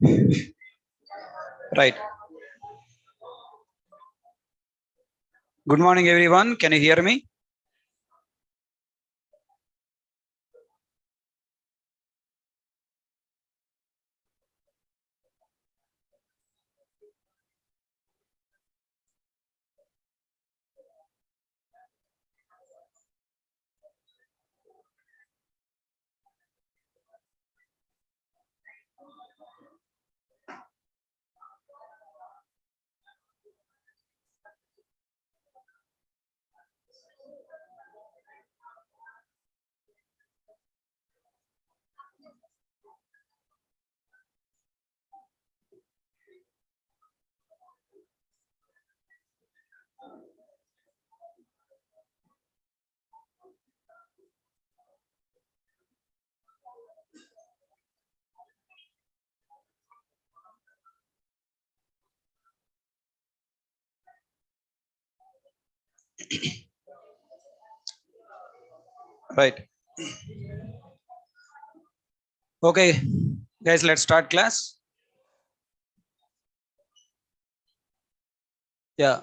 Right. Good morning, everyone. Can you hear me? Right. Okay, guys, let's start class. Yeah.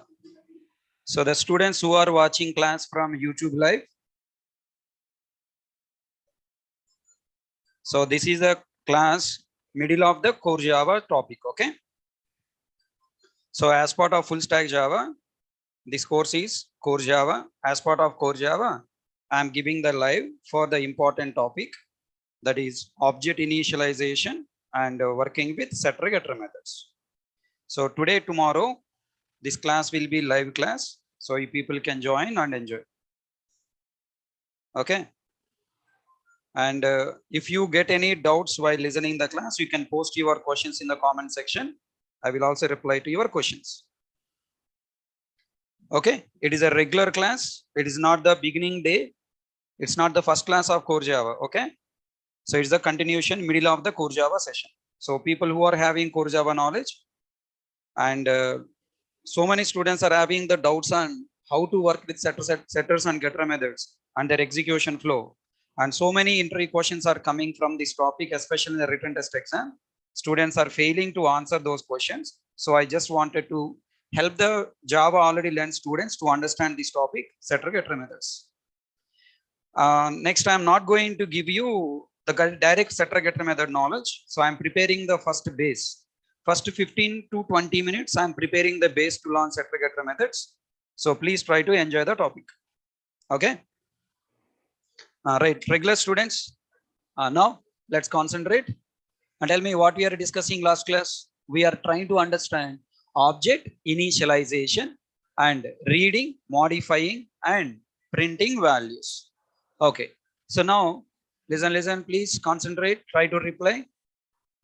So the students who are watching class from YouTube Live. So this is the class middle of the core Java topic. Okay. So as part of full stack Java, this course is core Java. As part of core Java, I am giving the live for the important topic, that is object initialization and working with setter getter methods. So today, tomorrow, this class will be live class. So you people can join and enjoy. Okay. And if you get any doubts while listening the class, you can post your questions in the comment section. I will also reply to your questions. Okay. It is a regular class. It is not the beginning day. It's not the first class of core Java. Okay. So it's the continuation middle of the core Java session. So people who are having core Java knowledge, and so many students are having the doubts on how to work with setters and getter methods and their execution flow. And so many interview questions are coming from this topic, especially in the written test exam. Students are failing to answer those questions. So I just wanted to help the Java already learned students to understand this topic, setter getter methods. Next, I'm not going to give you the direct setter getter method knowledge. So I'm preparing the first base. First 15 to 20 minutes, I'm preparing the base to learn setter getter methods. So please try to enjoy the topic. Okay. Right, regular students. Now let's concentrate and tell me what we are discussing last class. We are trying to understand object initialization and reading, modifying, and printing values. Okay. So now listen, please concentrate, try to reply.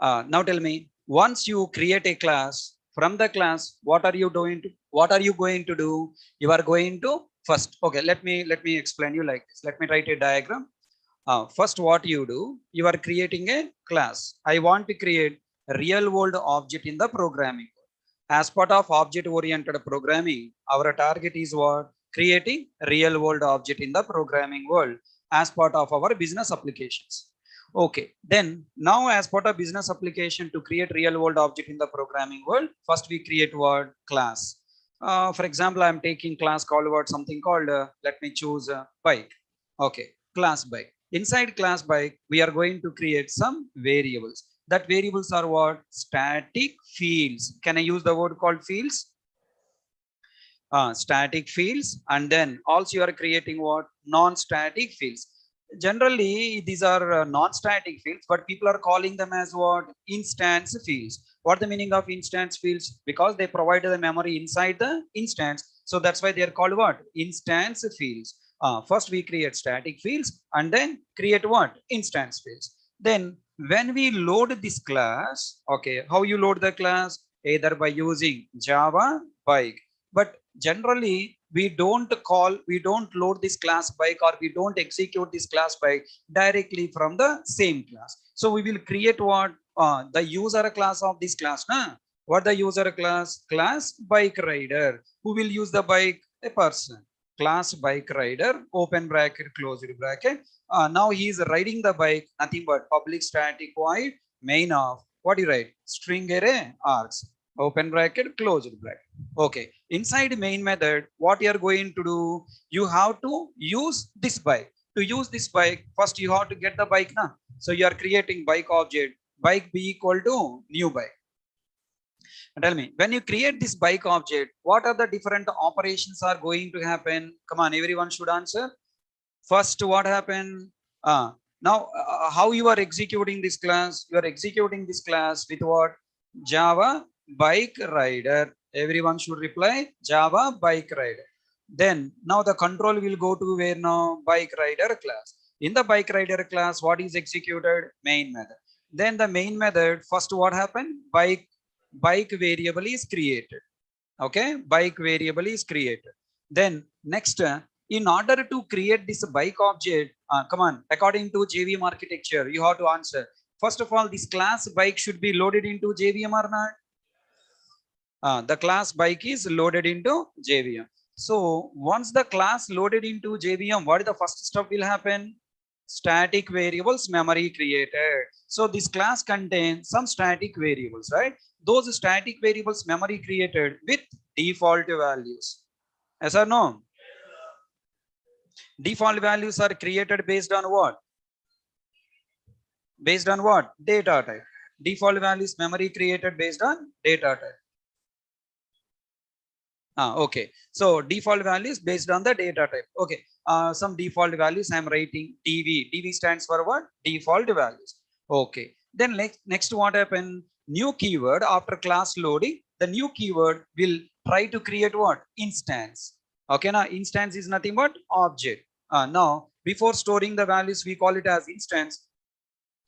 Now tell me, once you create a class, from the class, what are you going to do? You are going to first, okay, let me explain you like this. Let me write a diagram. First, what you do, you are creating a class. I want to create a real world object in the programming. As part of object oriented programming, our target is what? Creating real world object in the programming world as part of our business applications. Okay, then now as part of business application to create real world object in the programming world, first we create what? Class. For example, I'm taking class called what? Something called, let me choose bike. Okay, class bike. Inside class bike, we are going to create some variables. That variables are what? Static fields. Can I use the word called fields? Static fields. And then also you are creating what? Non-static fields. Generally, these are non-static fields, but people are calling them as what? Instance fields. What the meaning of instance fields? Because they provide the memory inside the instance. So that's why they are called what? Instance fields. First we create static fields and then create what? Instance fields. Then when we load this class, okay, how you load the class? Either by using Java bike, but generally we don't load this class bike, or we don't execute this class bike directly from the same class. So we will create what? The user class of this class. What the user class? Class bike rider. Who will use the bike? A person. Class bike rider, open bracket, closed bracket. Now he is riding the bike, nothing but public static void main of What do you write? String array args, open bracket, closed bracket. Okay. Inside main method, what you are going to do? You have to use this bike. To use this bike, first you have to get the bike now. So you are creating bike object, bike be equal to new bike. Tell me, when you create this bike object, what are the different operations are going to happen? Come on, everyone should answer. First, what happened? Now, how you are executing this class? You are executing this class with what? Java bike rider. Everyone should reply Java bike rider. Then now the control will go to where now? Bike rider class. In the bike rider class, what is executed? Main method. Then the main method, first what happened? Bike variable is created. Okay, bike variable is created. Then next, in order to create this bike object, come on, according to JVM architecture, you have to answer. First of all, this class bike should be loaded into JVM or not? The class bike is loaded into JVM. So once the class loaded into JVM, what is the first step will happen? Static variables memory created. So this class contains some static variables, right? Those static variables memory created with default values. Yes or no? Default values are created based on what? Based on what? Data type. Default values memory created based on data type. Okay. So default values based on the data type. Okay. Some default values I am writing DV. DV stands for what? Default values. Okay. Then next what happened? New keyword after class loading. The new keyword will try to create what? Instance. Okay. Now instance is nothing but object. Now before storing the values we call it as instance.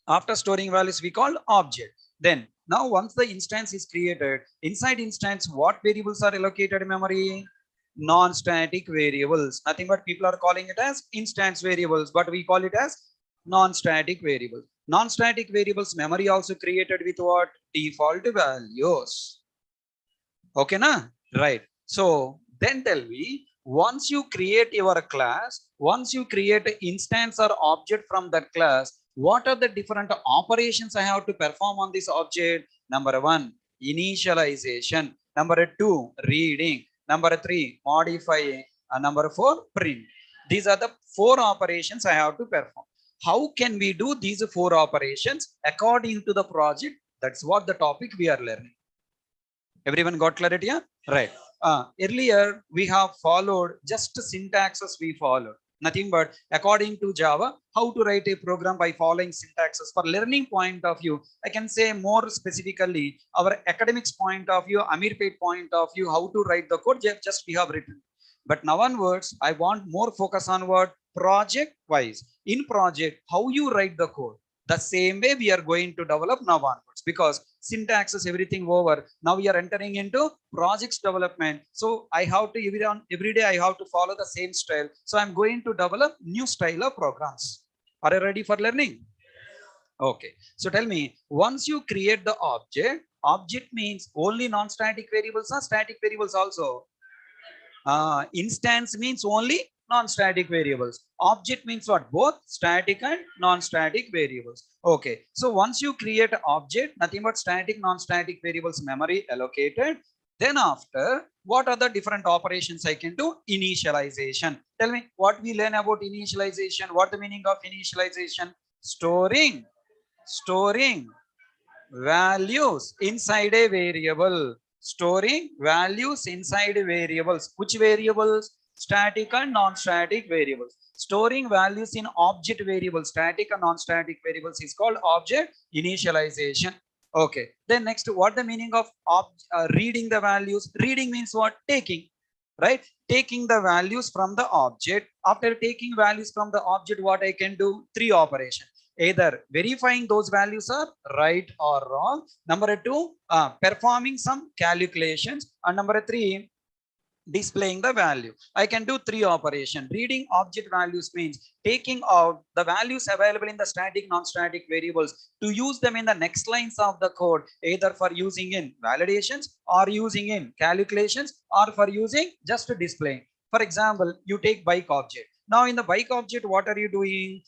After storing values we call object. Then now once the instance is created, inside instance what variables are allocated in memory? Non-static variables. Nothing but people are calling it as instance variables, but we call it as non-static variables. Non-static variables memory also created with what? Default values. Okay na? Right. So then tell me, once you create your class, once you create an instance or object from that class, what are the different operations I have to perform on this object? Number one, initialization. Number two, reading. Number three, modifying. And number four, print. These are the four operations I have to perform. How can we do these four operations according to the project? That's what the topic we are learning. Everyone got clarity? Yeah? Right. Earlier, we have followed just syntaxes we followed. Nothing but according to Java, how to write a program by following syntaxes. For learning point of view, I can say more specifically, our academics point of view, Amirpet point of view, how to write the code, just we have written. But now onwards, I want more focus on what? Project wise. In project, how you write the code. The same way we are going to develop now onwards, because syntax is everything over. Now we are entering into projects development. So I have to every day I have to follow the same style. So I'm going to develop new style of programs. Are you ready for learning? Okay. So tell me, once you create the object means only non-static variables or static variables also? Instance means only non-static variables. Object means what? Both static and non-static variables. Okay. So once you create an object, nothing but static, non-static variables memory allocated. Then after, what are the different operations I can do? Initialization. Tell me what we learn about initialization. What the meaning of initialization? Storing values inside a variable. Storing values inside variables. Which variables? Static and non-static variables. Storing values in object variables, static and non-static variables, is called object initialization. Okay. Then next, what the meaning of reading the values? Reading means what? Taking. Right? Taking the values from the object. After taking values from the object, what I can do? Three operations. Either verifying those values are right or wrong. Number two, performing some calculations. And number three, displaying the value. I can do three operations. Reading object values means taking out the values available in the static, non-static variables to use them in the next lines of the code, either for using in validations or using in calculations or for using just displaying. For example, you take bike object. Now in the bike object, what are you doing?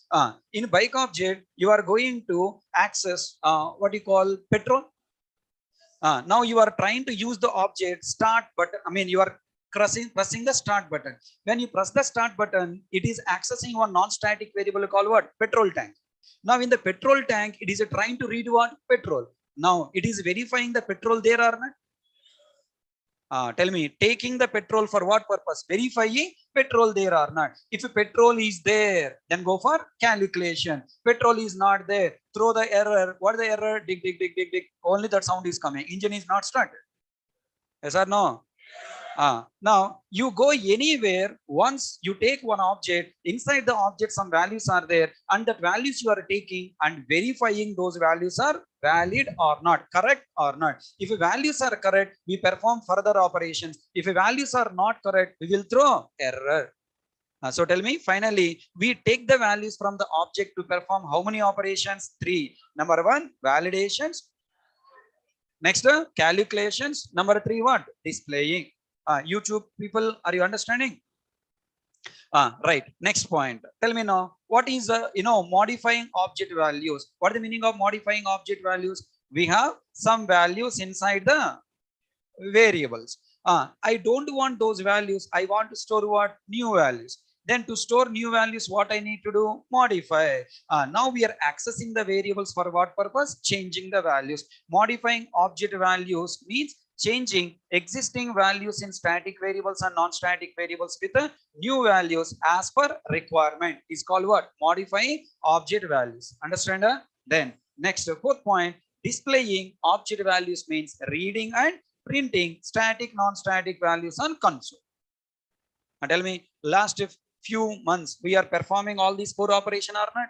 In bike object, you are going to access what you call petrol. Now you are trying to use the object start button. I mean, you are pressing the start button. When you press the start button, it is accessing one non-static variable called what? Petrol tank. Now in the petrol tank, it is trying to read what? Petrol. Now it is verifying the petrol there or not. Tell me, taking the petrol for what purpose? Verifying petrol there or not. If petrol is there, then go for calculation. Petrol is not there, throw the error. What is the error? Dig, dig, dig, dig, dig. Only that sound is coming. Engine is not started. Yes or no? Now you go anywhere. Once you take one object, inside the object some values are there, and that values you are taking and verifying those values are valid or not, correct or not. If values are correct, we perform further operations. If values are not correct, we will throw error. So tell me, finally, we take the values from the object to perform how many operations? 3. Number 1, validations. Next, calculations. Number 3, what? Displaying. YouTube people, are you understanding? Right. Next point. Tell me now, what is modifying object values? What is the meaning of modifying object values? We have some values inside the variables. I don't want those values. I want to store what? New values. Then to store new values, what I need to do? Modify. Now we are accessing the variables for what purpose? Changing the values. Modifying object values means changing existing values in static variables and non-static variables with new values as per requirement is called what? Modifying object values. Understand? Then next, fourth point, displaying object values means reading and printing static, non-static values on console. And tell me, last few months we are performing all these 4 operations or not?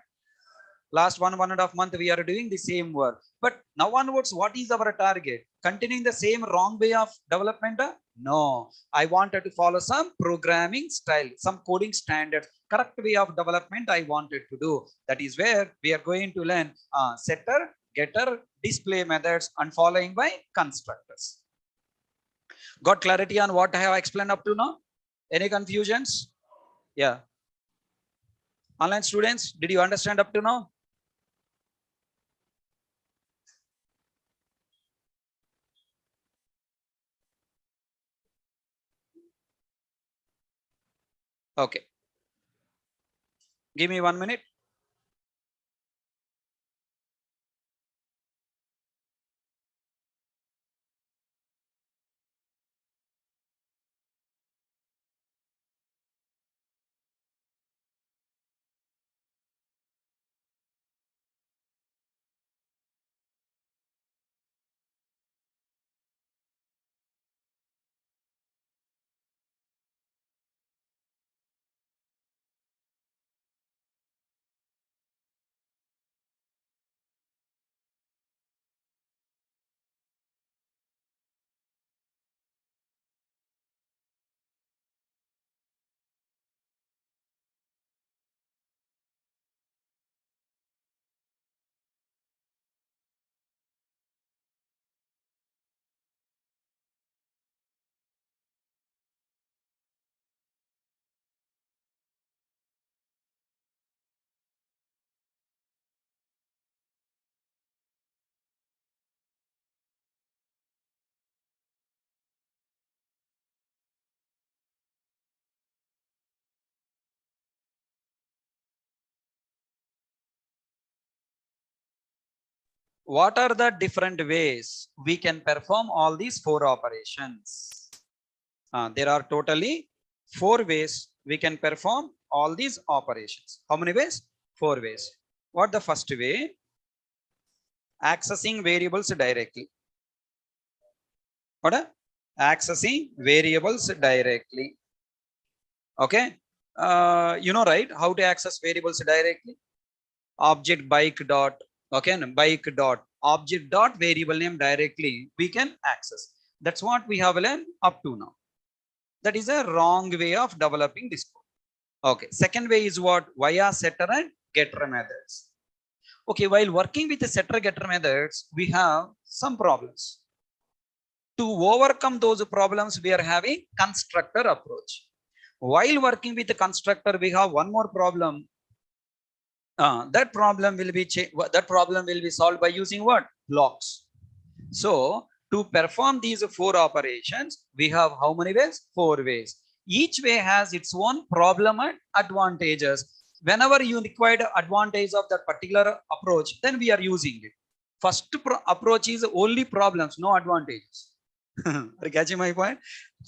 Last 1.5 months we are doing the same work. But now onwards, what is our target? Continuing the same wrong way of development? No. I wanted to follow some programming style, some coding standards, correct way of development I wanted to do. That is where we are going to learn setter, getter, display methods and following by constructors. Got clarity on what I have explained up to now? Any confusions? Yeah. Online students, did you understand up to now? Okay. Give me 1 minute. What are the different ways we can perform all these 4 operations? There are totally 4 ways we can perform all these operations. How many ways? 4 ways. What the first way? Accessing variables directly. What? Accessing variables directly. Okay. You know, right? How to access variables directly? Object bike dot. Okay, bike dot object dot variable name directly we can access. That's what we have learned up to now. That is a wrong way of developing this code. Okay, second way is what? Via setter and getter methods. Okay, while working with the setter getter methods, we have some problems. To overcome those problems, we are having constructor approach. While working with the constructor, we have one more problem. That problem will be solved by using what? Blocks. So to perform these 4 operations, we have how many ways? 4 ways. Each way has its own problem and advantages. Whenever you require the advantage of that particular approach, then we are using it. First approach is only problems, no advantages. Are you catching my point?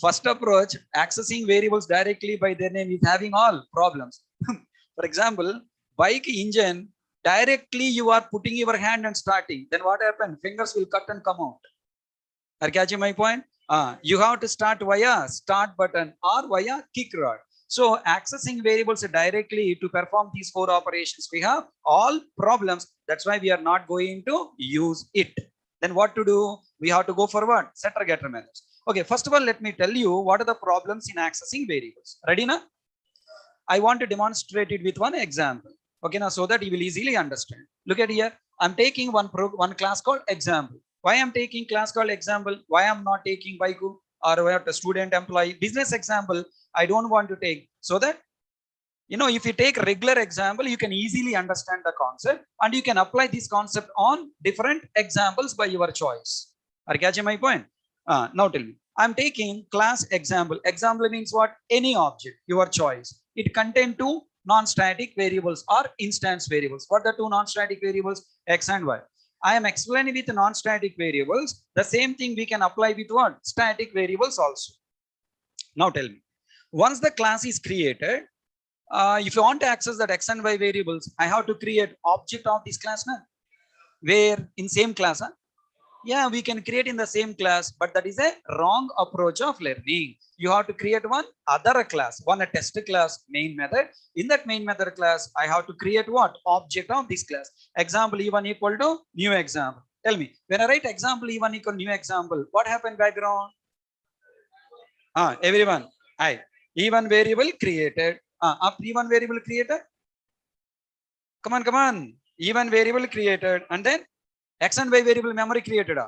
First approach, accessing variables directly by their name, is having all problems. For example, bike engine, directly you are putting your hand and starting. Then what happens? Fingers will cut and come out. Are you catching my point? You have to start via start button or via kick rod. So accessing variables directly to perform these 4 operations, we have all problems. That's why we are not going to use it. Then what to do? We have to go for what? Setter getter methods. Okay, first of all, let me tell you what are the problems in accessing variables. Ready now? I want to demonstrate it with one example. Okay, now so that you will easily understand. Look at here. I'm taking one class called example. Why I'm taking class called example? Why I'm not taking Baiku or what a student, employee, business example? I don't want to take, so that if you take regular example, you can easily understand the concept and you can apply this concept on different examples by your choice. Are you catching my point? Now tell me. I'm taking class example. Example means what? Any object, your choice. It contains 2 non-static variables or instance variables. What are the 2 non-static variables? X and Y. I am explaining with non-static variables. The same thing we can apply with what? Static variables also. Now tell me. Once the class is created, if you want to access that X and Y variables, I have to create object of this class now. Where in same class, yeah, we can create in the same class, but that is a wrong approach of learning. You have to create one other class, one a test class, main method. In that main method class, I have to create what? Object of this class. Example E1 equal to new example. Tell me, when I write example E1 equal new example, what happened background? Everyone, E1 variable created. After E1 variable created, come on. E1 variable created, and then X and Y variable memory created.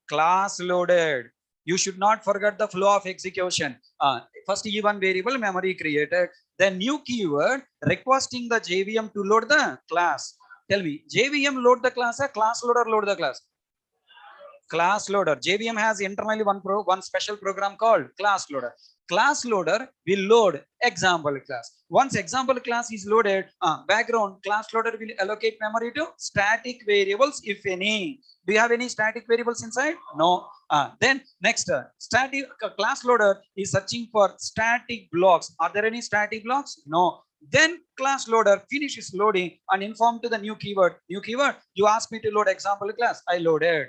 Class loaded. You should not forget the flow of execution. First E1 variable memory created, then new keyword requesting the JVM to load the class. Tell me, JVM load the class or class loader load the class? Class loader. JVM has internally one special program called class loader. Class loader will load example class. Once example class is loaded, background class loader will allocate memory to static variables, if any. Do you have any static variables inside? No. Then next, static class loader is searching for static blocks. Are there any static blocks? No. Then class loader finishes loading and inform to the new keyword. New keyword, you asked me to load example class. I loaded.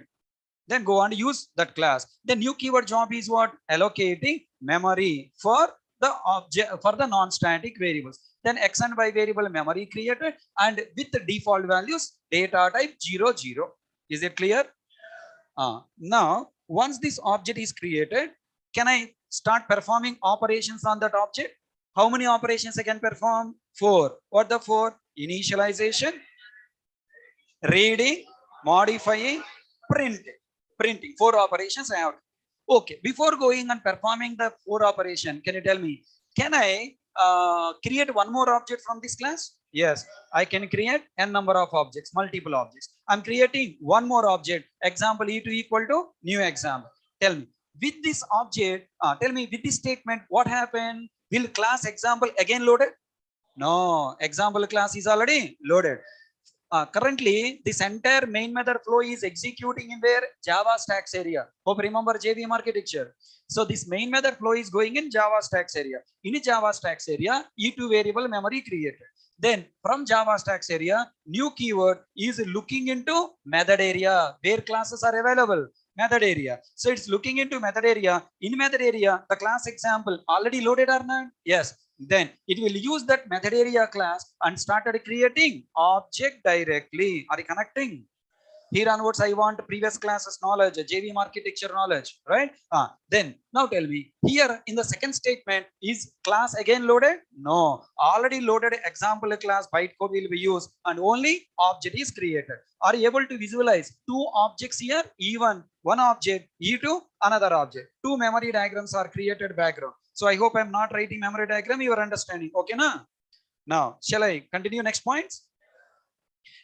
Then go on use that class. The new keyword job is what? Allocating memory for the object, for the non-static variables. Then X and Y variable memory created, and with the default values data type 0, 0. Is it clear? Now, once this object is created, can I start performing operations on that object? How many operations I can perform? 4. What the 4? Initialization, reading, modifying, printing. 4 operations I have. Okay, before going and performing the 4 operation, can you tell me, can I create one more object from this class? Yes, I can create n number of objects, multiple objects. I'm creating one more object. Example E2 equal to new example. Tell me, with this object, tell me with this statement, what happened? Will class example again loaded? No, example class is already loaded. Currently, this entire main method flow is executing in where? Java stacks area. Hope remember JVM architecture. So this main method flow is going in Java stacks area. In Java stacks area, E2 variable memory created. Then from Java stacks area, new keyword is looking into method area where classes are available. Method area. So it's looking into method area. In method area, the class example already loaded or not? Yes. Then it will use that method area class and started creating object directly. Are you connecting? Here onwards, I want previous classes knowledge, JVM architecture knowledge, right? Then now tell me, here in the second statement, is class again loaded? No, already loaded example class bytecode will be used and only object is created. Are you able to visualize two objects here? E1, one object, E2, another object. Two memory diagrams are created background. So I hope I'm not writing memory diagram, you are understanding. Okay, na? Now, shall I continue next points?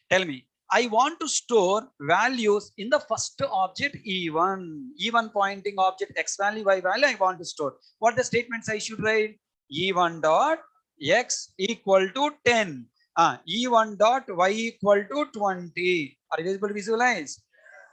Tell me. I want to store values in the first object E1. E1 pointing object X value, Y value I want to store. What are the statements I should write? E1 dot X equal to 10. E1 dot Y equal to 20. Are you able to visualize?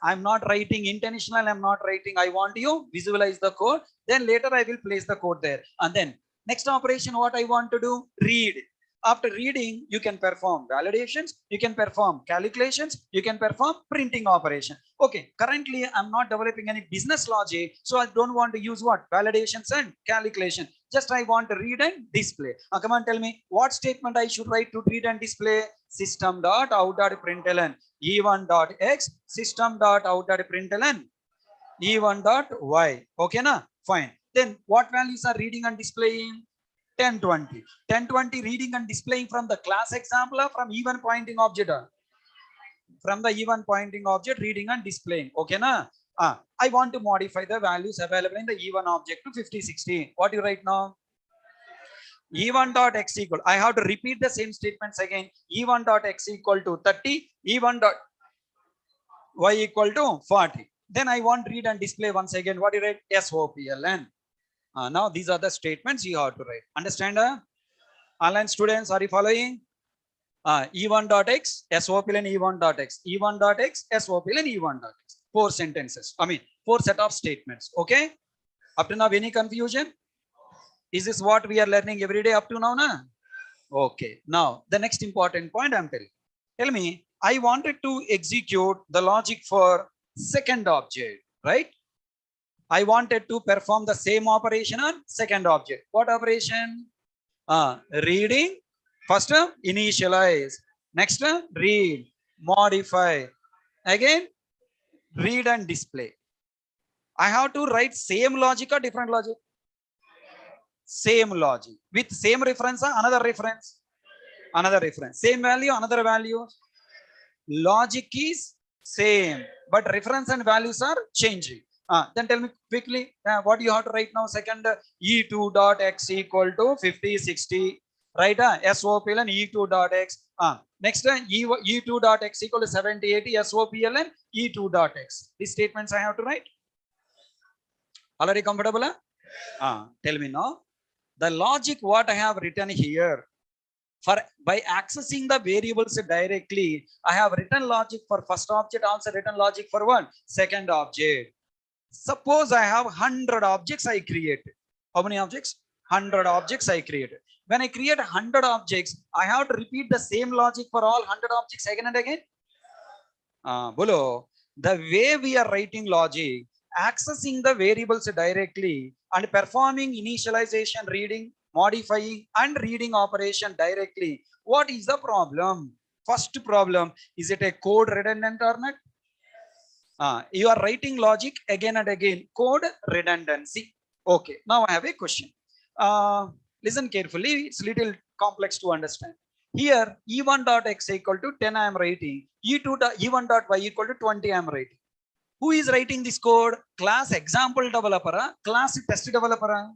I'm not writing intentional. I'm not writing. I want you visualize the code. Then later I will place the code there. And then next operation, what I want to do? Read. After reading, you can perform validations, you can perform calculations, you can perform printing operation. Okay, currently I'm not developing any business logic, so I don't want to use what? Validations and calculation. Just I want to read and display. Come on, tell me what statement I should write to read and display? System.out.println e1.x, system.out.println e1.y. Okay, na? Fine. Then what values are reading and displaying? 10, 20. 10, 20 reading and displaying from the class example or from E1 pointing object? From the E1 pointing object reading and displaying. Okay, na? I want to modify the values available in the E1 object to 50, 60. What do you write now? E1 dot x equal. I have to repeat the same statements again. E1 dot x equal to 30. E1 dot y equal to 40. Then I want read and display once again. What do you write? SOPLN. Now these are the statements you have to write. Understand? Online students, are you following? E1.x, SOPLN E1.x, E1.x, SOPLN E1.x. 4 sentences. I mean, 4 set of statements. Okay? Up to now, any confusion? Is this what we are learning every day up to now? Na? Okay. Now, the next important point I'm telling. Tell me, I wanted to execute the logic for second object, right? I wanted to perform the same operation on second object. What operation? Reading. First, initialize. Next, read. Modify. Again, read and display. I have to write same logic or different logic? Same logic. With same reference or another reference? Another reference. Same value, another value? Logic is same, but reference and values are changing. Then tell me quickly what you have to write now. Second, e2.x equal to 50, 60. Right? SOPLN e2.x. Next, e2.x equal to 70, 80. SOPLN e2.x. These statements I have to write. Already comfortable? Tell me now. The logic what I have written here. By accessing the variables directly, I have written logic for first object, also written logic for what? Second object. Suppose I have 100 objects I created. How many objects? 100 objects I created. When I create 100 objects, I have to repeat the same logic for all 100 objects again and again. Bolo, the way we are writing logic, accessing the variables directly and performing initialization, reading, modifying and reading operation directly. What is the problem? First problem, is it a code redundant or not? You are writing logic again and again, code redundancy. Okay, now I have a question. Listen carefully, it's little complex to understand. Here, e1.x equal to 10 I am writing, e1.y equal to 20 I am writing. Who is writing this code? Class example developer, class test developer?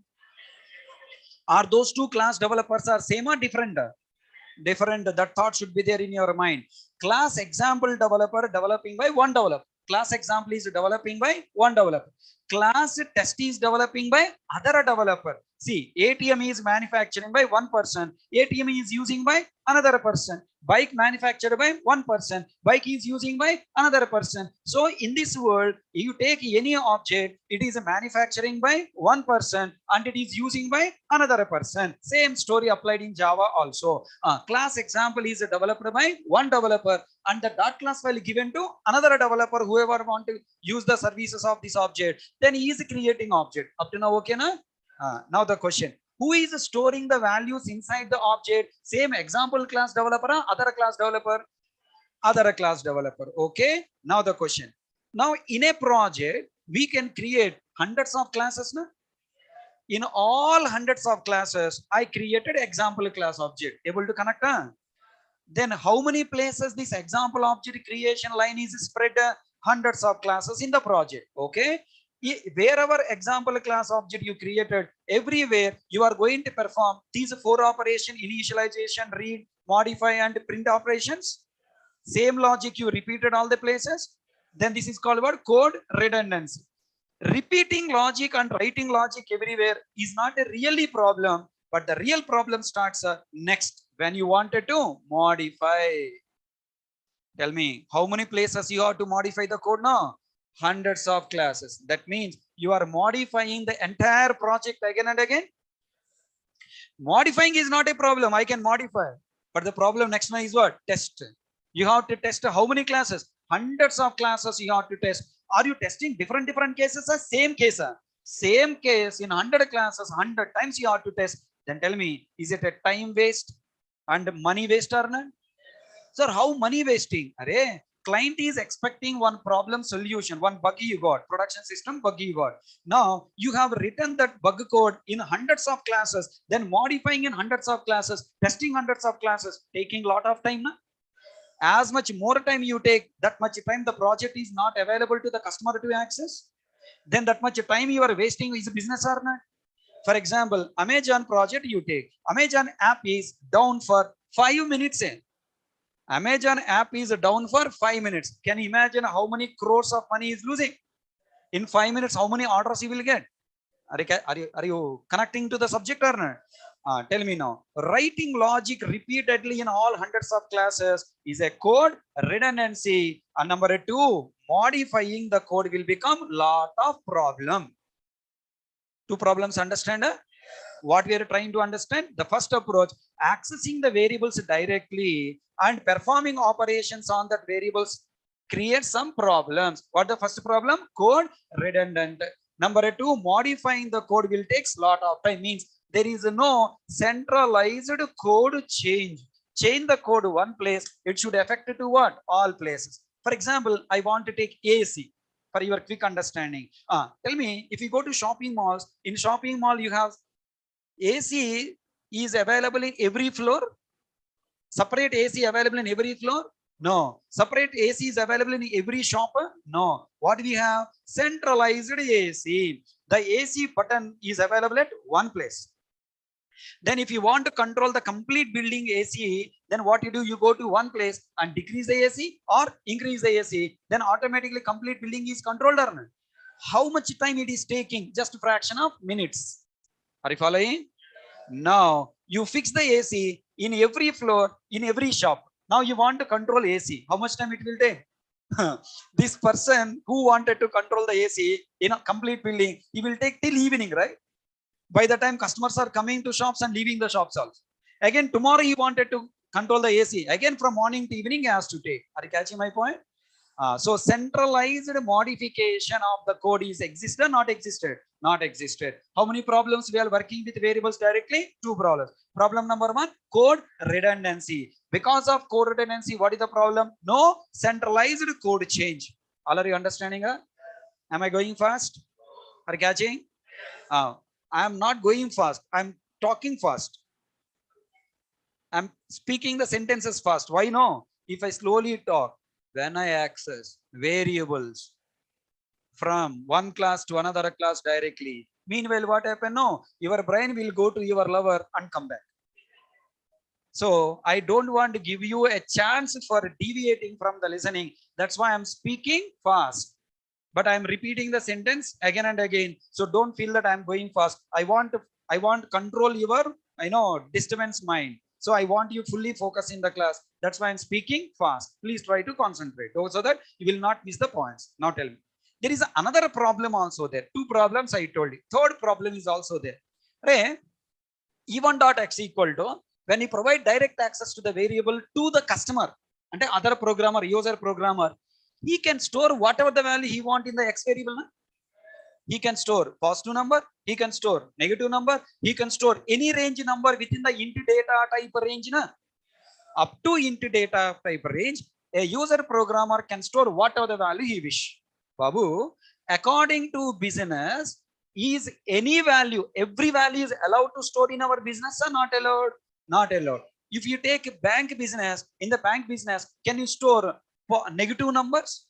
Are those two class developers are same or different? Different. That thought should be there in your mind. Class example developer developing by one developer. Class example is developing by one developer. Class test is developing by other developer. See, ATM is manufacturing by one person. ATM is using by another person. Bike manufactured by one person. Bike is using by another person. So in this world, you take any object, it is manufacturing by one person and it is using by another person. Same story applied in Java also. Class example is developed by one developer and the dot class file given to another developer, whoever want to use the services of this object. Then he is creating object. Up to now, okay na? Now the question, who is storing the values inside the object? Same example class developer or other class developer? other class developer. Okay. Now the question. Now in a project, we can create hundreds of classes. Na? In all hundreds of classes, I created example class object. Able to connect? Huh? Then how many places this example object creation line is spread? Hundreds of classes in the project. Okay. Wherever example class object you created, everywhere you are going to perform these four operation: initialization, read, modify, and print operations. Same logic you repeated all the places. Then this is called what? Code redundancy. Repeating logic and writing logic everywhere is not a really problem, but the real problem starts next when you wanted to modify. Tell me, how many places you have to modify the code now? Hundreds of classes. That means you are modifying the entire project again and again. Modifying is not a problem. I can modify. But the problem next one is what? Test. You have to test how many classes? Hundreds of classes you have to test. Are you testing different cases or same case? Same case in 100 classes, 100 times you have to test. Then tell me, is it a time waste and money waste or not? Sir, how money wasting? Array, client is expecting one problem solution, one bug you got, production system bug you got. Now you have written that bug code in hundreds of classes, then modifying in hundreds of classes, testing hundreds of classes, taking a lot of time. Na? As much more time you take, that much time the project is not available to the customer to access. Then that much time you are wasting is a business or not. For example, Amazon project you take, Amazon app is down for 5 minutes. Amazon app is down for 5 minutes. Can you imagine how many crores of money is losing? In 5 minutes, how many orders you will get? Are you connecting to the subject or not? Tell me now. Writing logic repeatedly in all hundreds of classes is a code redundancy. And number two, modifying the code will become lot of problem. Two problems, understand? What we are trying to understand? The first approach, accessing the variables directly and performing operations on that variables create some problems. What the first problem? Code redundant. Number two, modifying the code will take a lot of time. Means there is no centralized code change. Change the code one place, it should affect to what? All places. For example, I want to take AC for your quick understanding. Tell me, if you go to shopping malls, in shopping mall you have AC is available in every floor. Separate AC available in every floor? No. Separate AC is available in every shop? No. What we have? Centralized AC. The AC button is available at one place. Then if you want to control the complete building AC, then what you do? You go to one place and decrease the AC or increase the AC. Then automatically complete building is controlled or not? How much time it is taking? Just a fraction of minutes. Are you following? Now you fix the AC in every floor, in every shop. Now you want to control AC. How much time it will take? This person who wanted to control the AC in a complete building, he will take till evening, right? By the time customers are coming to shops and leaving the shops also. Again, tomorrow he wanted to control the AC. Again, from morning to evening he has to take. Are you catching my point? So centralized modification of the code is existed, not existed? Not existed. How many problems we are working with variables directly? Two problems. Problem number one, code redundancy. Because of code redundancy, what is the problem? No centralized code change. All are you understanding? Am I going fast? Are you catching? I am not going fast. I'm talking fast. I'm speaking the sentences fast. Why no? If I slowly talk, when I access variables from one class to another class directly, meanwhile, what happened? No, your brain will go to your lover and come back. So I don't want to give you a chance for deviating from the listening. That's why I'm speaking fast. But I'm repeating the sentence again and again. So don't feel that I'm going fast. I want to control your, disturbance mind. So I want you fully focus in the class. That's why I'm speaking fast. Please try to concentrate so that you will not miss the points. Now tell me. There is another problem also there. Two problems I told you. Third problem is also there. Even.x equal to, when you provide direct access to the variable to the customer and the other programmer, user programmer, he can store whatever the value he want in the x variable. He can store positive number, he can store negative number, he can store any range number within the int data type range. Up to int data type range, A user programmer can store whatever the value he wish. Babu, according to business, is any value, every value is allowed to store in our business or not allowed? Not allowed. If you take a bank business, in the bank business, can you store negative numbers?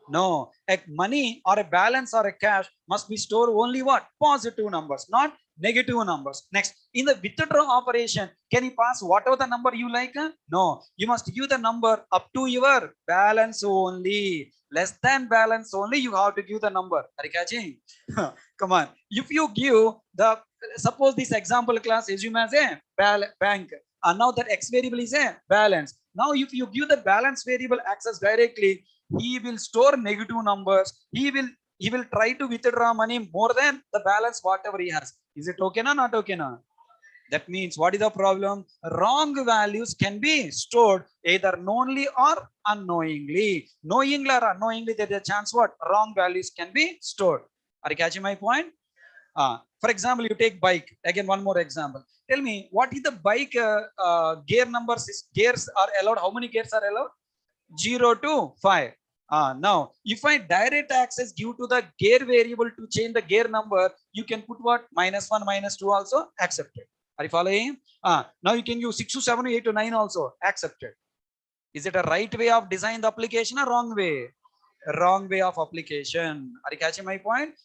No, a money or a balance or a cash must be stored only what? Positive numbers, not negative numbers. Next, in the withdraw operation, can you pass whatever the number you like? No, you must give the number up to your balance only. Less than balance only, you have to give the number. Are you catching? Come on. If you give the, suppose this example class assume as a bank, and now that X variable is a balance. Now, if you give the balance variable access directly, he will store negative numbers. He will try to withdraw money more than the balance whatever he has. Is it okay na? Not okay na? That means what is the problem? Wrong values can be stored either knowingly or unknowingly. Knowingly or unknowingly, there is a chance what? Wrong values can be stored. Are you catching my point? For example, you take bike. Again, one more example. Tell me, what is the bike gear numbers? Gears are allowed. How many gears are allowed? 0 to 5. Now, if I direct access give to the gear variable to change the gear number, you can put what? -1, -2 also accepted. Are you following? Now you can use 6 to 7, 8 to 9 also accepted. Is it a right way of design the application or wrong way? Wrong way of application. Are you catching my point?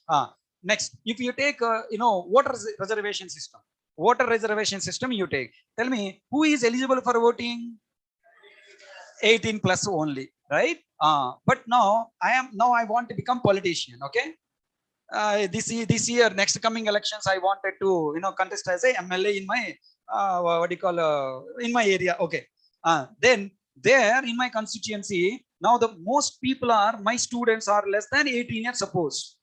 Next, if you take, water reservation system. Water reservation system you take. Tell me, who is eligible for voting? 18 plus only, right? But now I want to become politician. Okay. This year, next coming elections, I wanted to contest as a MLA in my what do you call in my area. Okay. Then there in my constituency, now the most people are my students are less than 18 years. Suppose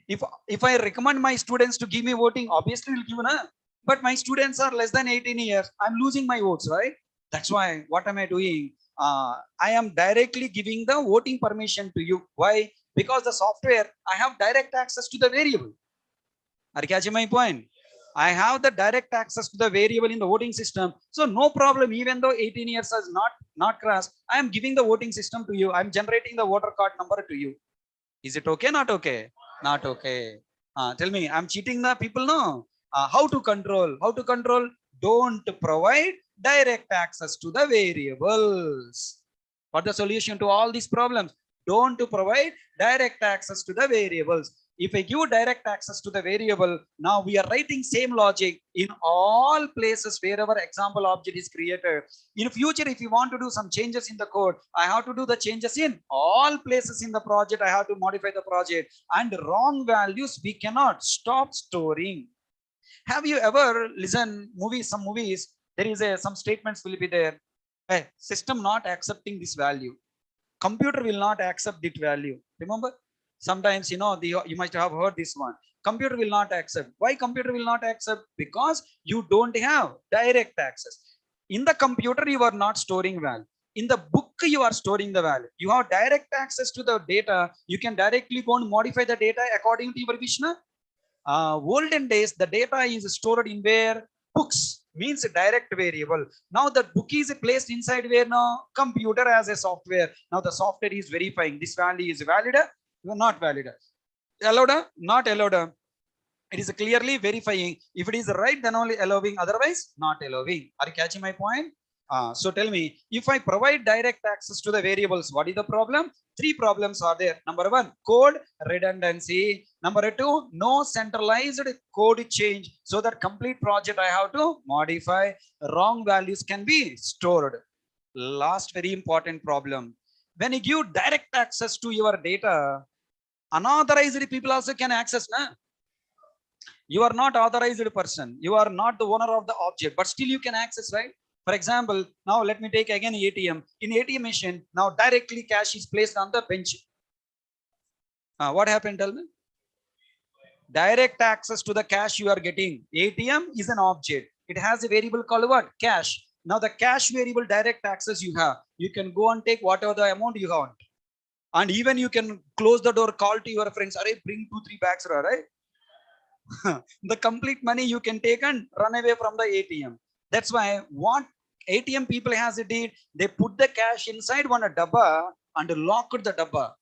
if I recommend my students to give me voting, obviously will give na. But my students are less than 18 years. I'm losing my votes, right? That's why what am I doing? I am directly giving the voting permission to you. Why? Because the software, I have direct access to the variable. Are you catching my point? I have the direct access to the variable in the voting system. So no problem, even though 18 years has not crossed, I am giving the voting system to you. I'm generating the voter card number to you. Is it okay? Not okay? Not okay. Tell me, I'm cheating the people? No. How to control? How to control? Don't provide direct access to the variables. What the solution to all these problems? Don't provide direct access to the variables. If I give direct access to the variable, now we are writing same logic in all places wherever example object is created. In future, if you want to do some changes in the code, I have to do the changes in all places in the project. I have to modify the project, and wrong values we cannot stop storing. Have you ever listened movies? Some movies, there is some statements will be there. Hey, system not accepting this value. Computer will not accept that value. Remember? Sometimes, you might have heard this one. Computer will not accept. Why computer will not accept? Because you don't have direct access. In the computer, you are not storing value. In the book, you are storing the value. You have direct access to the data. You can directly go and modify the data according to your vision. Olden days, the data is stored in where? Books, means a direct variable. Now the book is placed inside where now? Computer as a software. Now the software is verifying this value is valid or not valid. Allowed? Not allowed. It is clearly verifying. If it is right, then only allowing, otherwise not allowing. Are you catching my point? So tell me, if I provide direct access to the variables, what is the problem? Three problems are there. Number one, code redundancy. Number two, no centralized code change. So that complete project I have to modify. Wrong values can be stored. Last very important problem. When you give direct access to your data, unauthorized people also can access. Na? You are not authorized person. You are not the owner of the object, but still you can access, right? For example, now let me take again ATM. In ATM machine, now directly cash is placed on the bench. What happened? Tell me. Direct access to the cash you are getting. ATM is an object. It has a variable called what? Cash. Now the cash variable direct access you have. You can go and take whatever the amount you want. And even you can close the door, call to your friends, bring 2-3 bags, right? The complete money you can take and run away from the ATM. That's why what ATM people has a did, they put the cash inside one dabba and locked the dabba.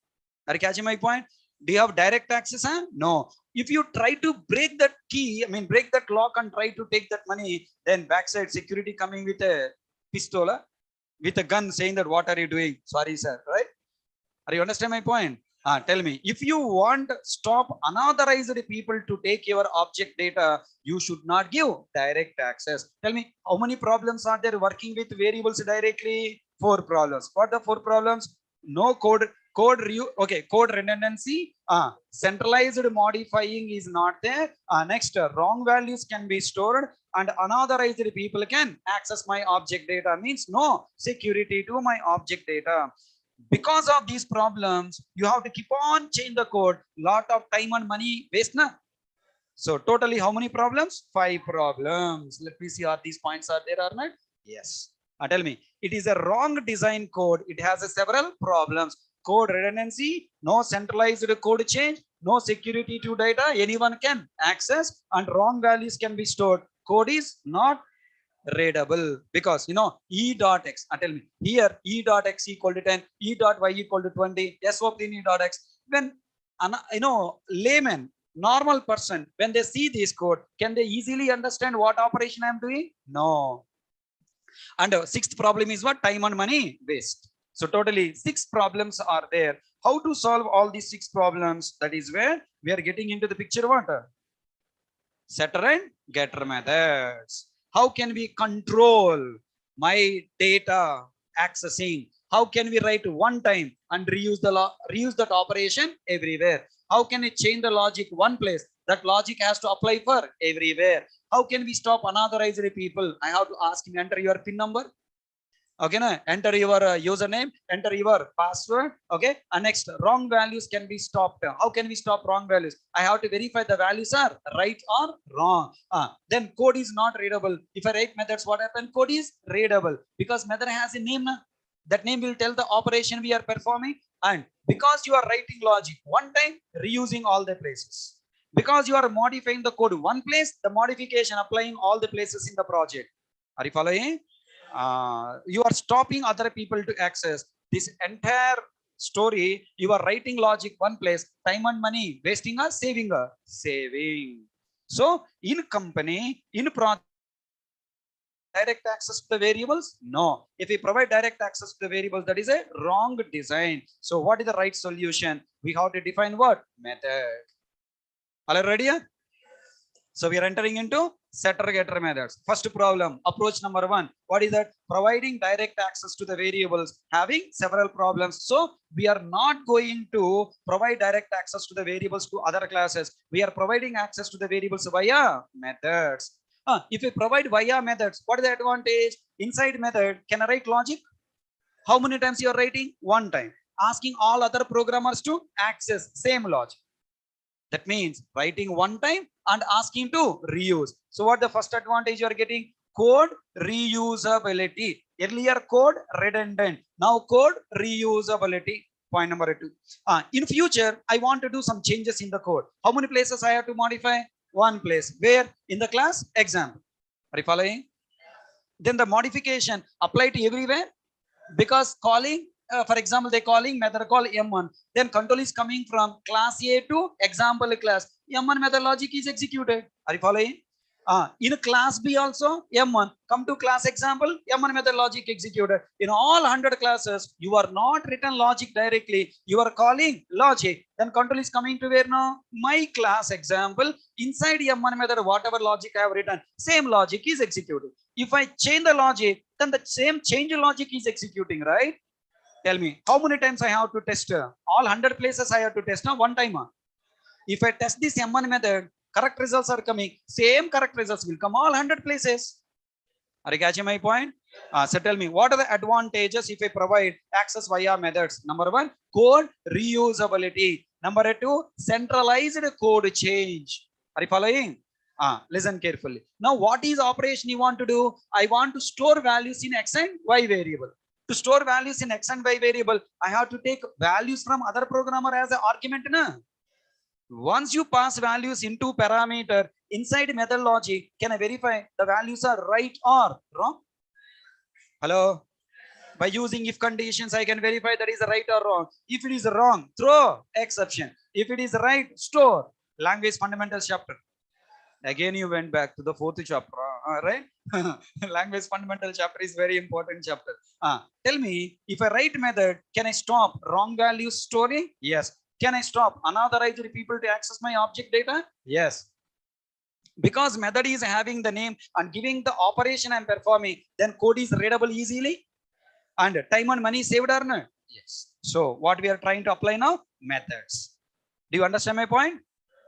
Are you catching my point? Do you have direct access? Huh? No. If you try to break that key, I mean break that lock and try to take that money, then backside security coming with a pistol, with a gun saying that what are you doing? Sorry, sir. Right? Are you understand my point? Tell me, if you want stop unauthorized people to take your object data, you should not give direct access. Tell me, how many problems are there working with variables directly? 4 problems. What are the 4 problems? No code, code redundancy. Centralized modifying is not there. Next, wrong values can be stored and unauthorized people can access my object data. Means no security to my object data. Because of these problems, you have to keep on change the code. Lot of time and money waste, na? So totally how many problems? 5 problems. Let me see, are these points are there or not? Yes. Tell me, it is a wrong design code. It has several problems. Code redundancy, no centralized code change, no security to data, anyone can access, and wrong values can be stored. Code is not readable because e dot x. Tell me here e dot x equal to 10, e dot y equal to 20, SOP in e dot x. When layman, normal person, when they see this code, can they easily understand what operation I am doing? No. And sixth problem is what? Time and money waste. So totally 6 problems are there. How to solve all these 6 problems? That is where we are getting into the picture. What? Setter and getter methods. How can we control my data accessing? How can we write one time and reuse that operation everywhere? How can we change the logic one place? That logic has to apply for everywhere. How can we stop unauthorized people? I have to ask him, enter your PIN number. Okay, na? Enter your username, enter your password. Okay, and next, wrong values can be stopped. How can we stop wrong values? I have to verify the values are right or wrong. Then code is not readable. If I write methods, what happens? Code is readable because method has a name. That name will tell the operation we are performing. And because you are writing logic one time, reusing all the places. Because you are modifying the code one place, the modification applying all the places in the project. Are you following? You are stopping other people to access this entire story. You are writing logic one place, time and money wasting or saving? Saving. So in company, in project, direct access to the variables? No. If we provide direct access to the variables, that is a wrong design. So what is the right solution? We have to define what? Method. All right, ready? So we are entering into setter getter methods. First problem, approach number 1. What is that? Providing direct access to the variables having several problems. So we are not going to provide direct access to the variables to other classes. We are providing access to the variables via methods. If we provide via methods, what is the advantage? Inside method, can I write logic? How many times you are writing? One time. Asking all other programmers to access same logic. That means writing one time and asking to reuse. So what the first advantage you are getting? Code reusability. Earlier code redundant. Now code reusability. Point number 2. In future, I want to do some changes in the code. How many places I have to modify? One place. Where? In the class example. Are you following? Then the modification apply to everywhere because calling. For example, they calling method call M1. Then control is coming from class A to example class. M1 method logic is executed. Are you following? In class B also M1. Come to class example, M1 method logic executed. In all 100 classes, you are not written logic directly. You are calling logic. Then control is coming to where now? My class example. Inside M1 method, whatever logic I have written, same logic is executed. If I change the logic, then the same change logic is executing, right? Tell me, how many times I have to test? All 100 places I have to test one time. If I test this M1 method, correct results are coming. Same correct results will come all 100 places. Are you catching my point? So tell me, what are the advantages if I provide access via methods? Number 1, code reusability. Number 2, centralized code change. Are you following? Listen carefully. Now, what is operation you want to do? I want to store values in X and Y variable. To store values in X and Y variable, I have to take values from other programmer as an argument. Na? Once you pass values into parameter inside method logic, can I verify the values are right or wrong? Hello? By using if conditions, I can verify that is right or wrong. If it is wrong, throw exception. If it is right, store. Language fundamentals chapter. Again, you went back to the fourth chapter, right? Language fundamental chapter is very important chapter. Tell me, if I write method, can I stop wrong value storing? Yes. Can I stop unauthorized people to access my object data? Yes. Because method is having the name and giving the operation I'm performing, then code is readable easily and time and money saved or not? Yes. So what we are trying to apply now? Methods. Do you understand my point?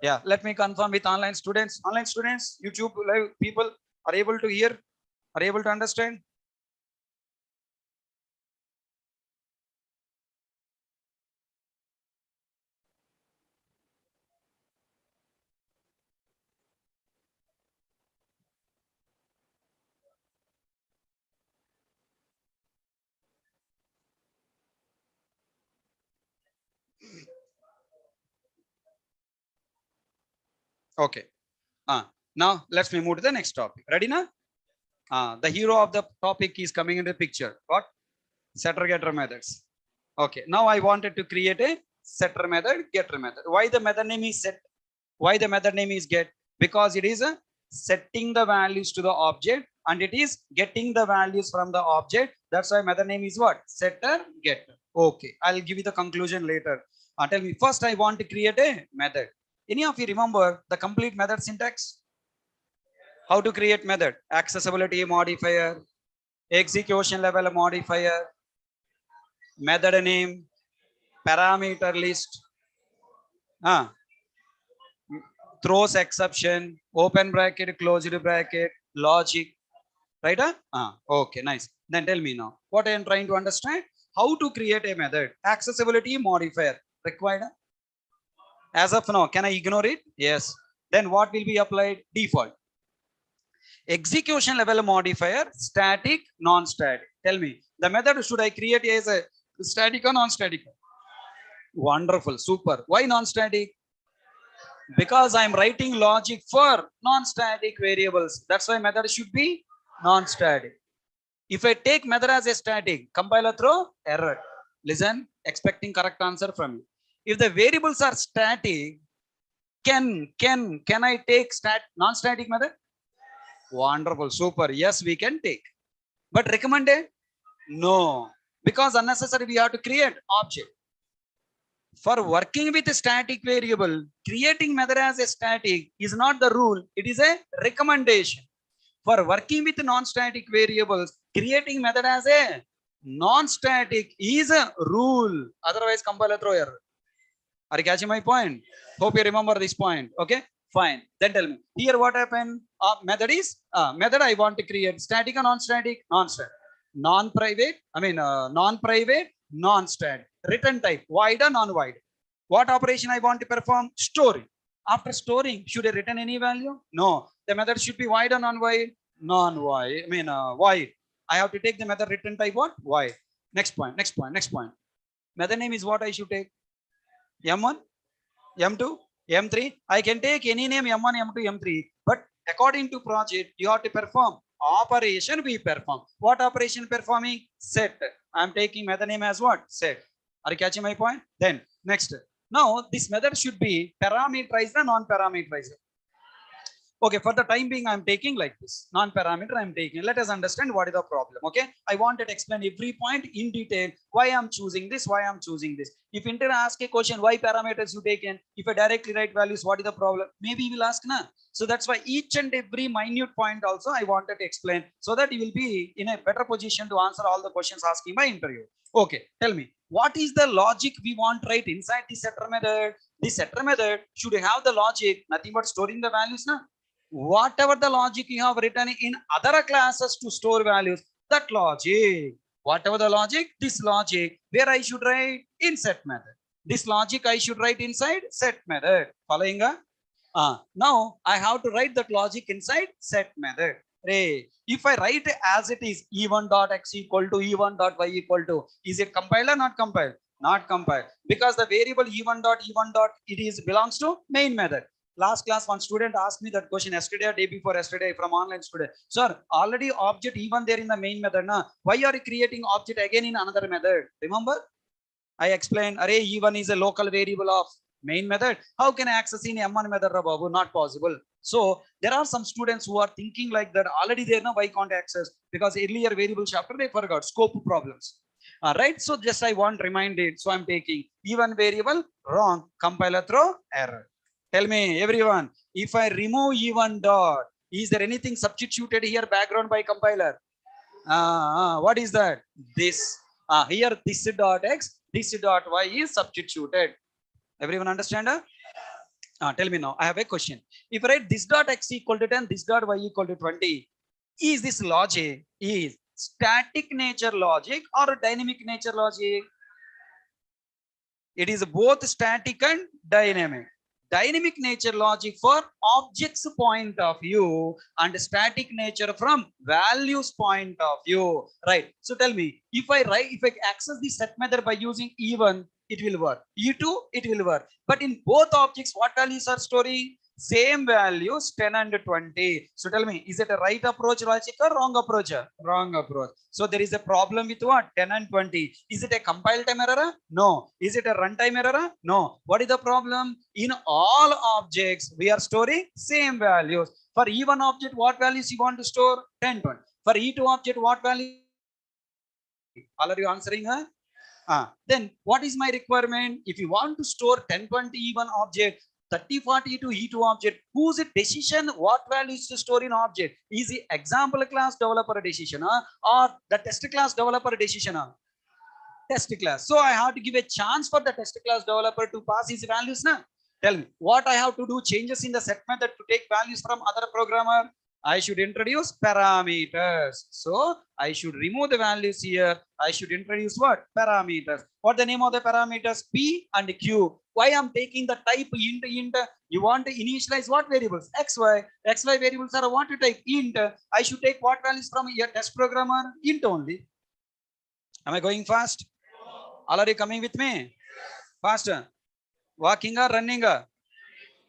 Yeah. Let me confirm with online students. Online students, YouTube live people are able to hear, are able to understand? Okay. Now let's me move to the next topic. Ready now? The hero of the topic is coming into the picture. What? Setter getter methods. Okay. Now I wanted to create a setter method, getter method. Why the method name is set? Why the method name is get? Because it is setting the values to the object and it is getting the values from the object. That's why method name is what? Setter getter. Okay. I'll give you the conclusion later. Tell me first I want to create a method. Any of you remember the complete method syntax? How to create method? Accessibility modifier, execution level modifier, method name, parameter list, throws exception, open bracket, closed bracket, logic, right? Okay, nice. Then tell me now, what I am trying to understand, how to create a method. Accessibility modifier required. As of now, can I ignore it? Yes. Then what will be applied? Default. Execution level modifier, static, non-static. Tell me, the method should I create as a static or non-static? Wonderful, super. Why non-static? Because I'm writing logic for non-static variables. That's why method should be non-static. If I take method as a static, compiler throw error. Listen, expecting correct answer from you. If the variables are static, can I take non-static method? Wonderful, super. Yes, we can take. But recommended? No. Because unnecessary, we have to create object. For working with a static variable, creating method as a static is not the rule. It is a recommendation. For working with non-static variables, creating method as a non-static is a rule. Otherwise, compiler throw error. Are you catching my point? Hope you remember this point. Okay, fine. Then tell me. Here what happened? Method is method I want to create. Static or non-static? Non-static. Non-private. Non-private, non-static. Return type. Void or non-void. What operation I want to perform? Storing. After storing, should I return any value? No. The method should be void or non-void? Non-void. Void. I have to take the method return type what? Void. Next point. Next point. Next point. Method name is what I should take? M1, M2, M3. I can take any name M1, M2, M3. But according to project, you have to perform operation we perform. What operation performing? Set. I'm taking method name as what? Set. Are you catching my point? Then next. Now this method should be parameterized or non-parameterized. Okay, for the time being, I'm taking like this. Non-parameter I'm taking. Let us understand what is the problem. Okay, I wanted to explain every point in detail. Why I'm choosing this, why I'm choosing this. If inter ask a question, why parameters you taken? If I directly write values, what is the problem? Maybe you will ask, na. So that's why each and every minute point also I wanted to explain so that you will be in a better position to answer all the questions asking by interview. Okay, tell me, what is the logic we want to write inside the setter method? The setter method should have the logic, nothing but storing the values, na. Whatever the logic you have written in other classes to store values, that logic, whatever the logic, this logic, where I should write in set method. This logic I should write inside set method. Following? Now I have to write that logic inside set method. Hey, if I write as it is e1 dot x equal to e1 dot y equal to, is it compiled or not compiled? Not compiled, because the variable e1 dot it is belongs to main method. Last class, one student asked me that question yesterday or day before yesterday from online student. Sir, already object even there in the main method. Na? Why are you creating object again in another method? Remember? I explained, array E1 is a local variable of main method. How can I access in M1 method, Babu? Not possible. So there are some students who are thinking like that already there, no, why can't access? Because earlier variable chapter they forgot scope problems. Right. So just I want reminded. So I'm taking E1 variable wrong. Compiler throw error. Tell me everyone, if I remove E1 dot, is there anything substituted here background by compiler? What is that? This. Here this dot x, this dot y is substituted. Everyone understand? Tell me now. I have a question. If I write this dot x equal to 10, this dot y equal to 20, is this logic is static nature logic or dynamic nature logic? It is both static and dynamic. Dynamic nature logic for objects point of view and static nature from values point of view. Right. So tell me, if I access the set method by using E1, it will work. E2, it will work. But in both objects, what values are storing? Same values 10 and 20. So tell me, is it a right approach logic or wrong approach? Wrong approach. So there is a problem with what? 10 and 20. Is it a compile time error? No. Is it a runtime error? No. What is the problem? In all objects, we are storing same values. For E1 object, what values you want to store? 10, 20. For E2 object, what value? All are you answering? Then what is my requirement? If you want to store 10, 20 E1 object, 30, 40 to E2 object, whose decision, what values to store in object? Is the example class developer decision or the test class developer decision? Test class. So I have to give a chance for the test class developer to pass his values. Tell me, what I have to do changes in the set method to take values from other programmer? I should introduce parameters. So I should remove the values here. I should introduce what? Parameters. What the name of the parameters? P and Q. Why I'm taking the type int? You want to initialize what variables? XY. XY variables are what to type? Int. I should take what values from your test programmer? Int only. Am I going fast? All are you coming with me? Faster. Walking or running?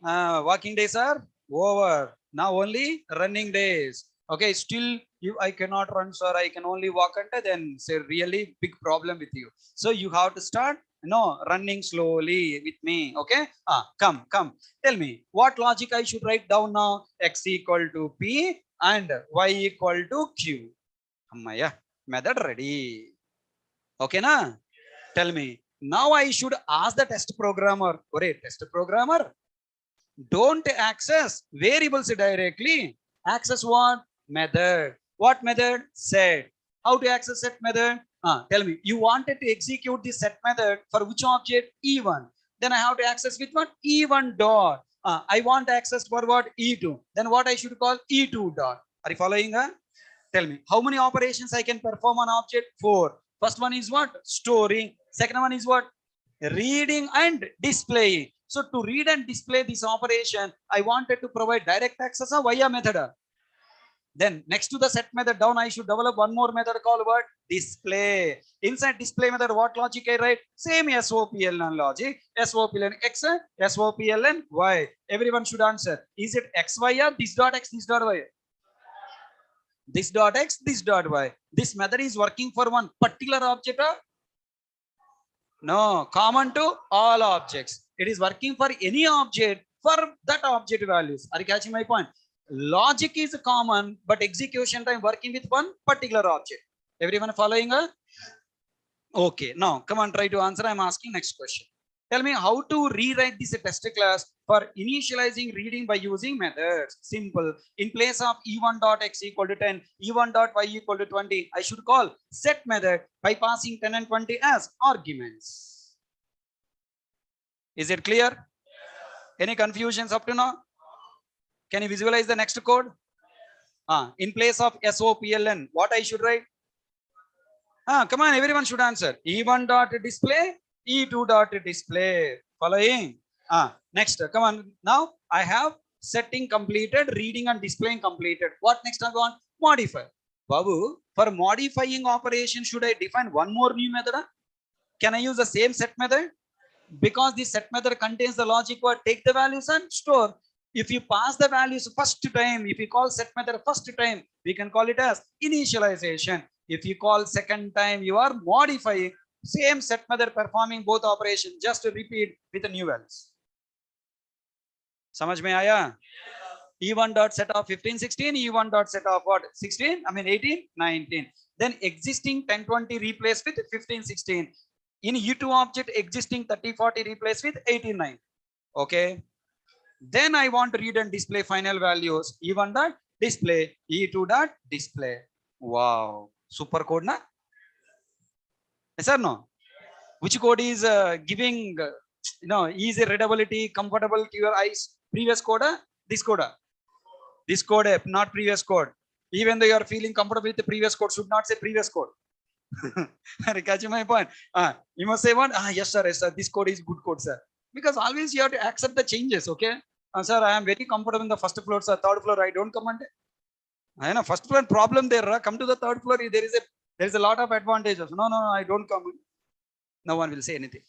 Walking days are over. Now only running days. Okay, still I cannot run, sir. I can only walk, and then say really big problem with you. So you have to start running slowly with me. Okay. Come. Tell me what logic I should write down now. X equal to P and Y equal to Q. Ammaya, method ready. Okay, na? Tell me. Now I should ask the test programmer. Test programmer, don't access variables directly. Access what? Method. What method? Set. How to access set method? Tell me. You wanted to execute the set method for which object? E1. Then I have to access with what? E1 dot. I want access for what? E2. Then what I should call? E2 dot. Are you following? Tell me. How many operations I can perform on object? 4. First one is what? Storing. Second one is what? Reading and displaying. So to read and display this operation, I wanted to provide direct access via method. Then next to the set method down, I should develop one more method called what? Display. Inside display method, what logic I write? Same SOPLN logic. SOPLN X, SOPLN Y. Everyone should answer. Is it XY or this dot X, this dot Y? This dot X, this dot Y. This method is working for one particular object. No, common to all objects. It is working for any object for that object values. Are you catching my point? Logic is common, but execution time working with one particular object. Everyone following? Okay, now come on, try to answer. I'm asking next question. Tell me how to rewrite this test class for initializing reading by using methods. Simple. In place of E1.x equal to 10, E1.y equal to 20, I should call set method by passing 10 and 20 as arguments. Is it clear? Any confusions up to now? Can you visualize the next code? In place of SOPLN, what I should write? Come on, everyone should answer. E1.display, E2.display. Following? Next, come on. Now I have setting completed, reading and displaying completed. What next I want? Modify. Babu, for modifying operation, should I define one more new method? Can I use the same set method? Because the set method contains the logic word, take the values and store. If you pass the values first time, if you call set method first time, we can call it as initialization. If you call second time, you are modifying same set method performing both operations, just to repeat with the new values. समझ में आया? E1 dot set of 15, 16, E1 dot set of what? 16, I mean 18, 19. Then existing 10, 20 replaced with 15, 16. In E2 object, existing 30, 40 replaced with 18, 9. Okay. Then I want to read and display final values. E1 dot display, E2 dot display. Wow. Super code, na? Yes or no? Which code is giving, easy readability, comfortable to your eyes? Previous code, this code. This code, not previous code. Even though you are feeling comfortable with the previous code, should not say previous code. Catch my point. You must say one. Yes, sir. Yes, sir. This code is good code, sir. Because always you have to accept the changes. Okay, sir. I am very comfortable in the first floor, sir. Third floor, I don't comment. I know first floor problem there. Come to the third floor. There is a lot of advantages. No, I don't comment. No one will say anything.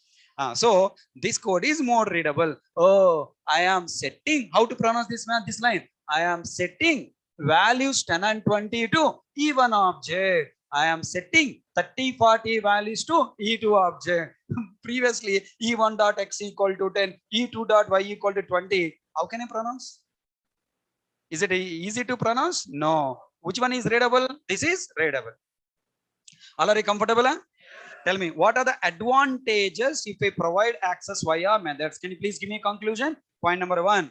So this code is more readable. Oh, I am setting. How to pronounce this man? This line. I am setting values 10 and 20 to E1 object. I am setting 30, 40 values to E2 object. Previously, E1 dot X equal to 10, E2 dot Y equal to 20. How can I pronounce? Is it easy to pronounce? No. Which one is readable? This is readable. All are you comfortable? Huh? Tell me, what are the advantages if I provide access via methods? Can you please give me a conclusion? Point number 1.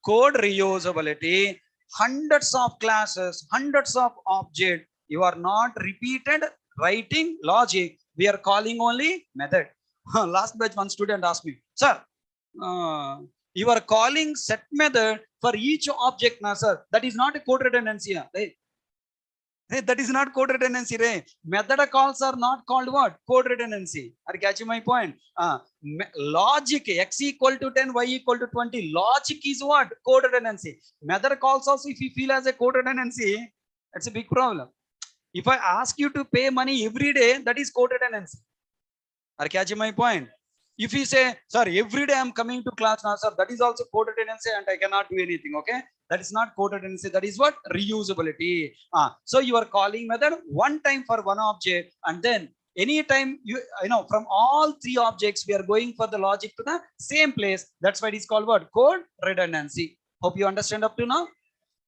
Code reusability, hundreds of classes, hundreds of objects. You are not repeated writing logic. We are calling only method. Last batch, one student asked me, sir, you are calling set method for each object, na sir. That is not a code redundancy. Hey, that is not code redundancy. Method calls are not called what? Code redundancy. Are you catching my point? Logic, X equal to 10, Y equal to 20. Logic is what? Code redundancy. Method calls also, if you feel as a code redundancy, it's a big problem. If I ask you to pay money every day, that is code redundancy. Are you catching my point? If you say, sir, every day I'm coming to class now, sir, that is also code redundancy and I cannot do anything. Okay. That is not code redundancy. That is what? Reusability. So you are calling method one time for one object, and then anytime you know from all three objects, we are going for the logic to the same place. That's why it is called what? Code redundancy. Hope you understand up to now.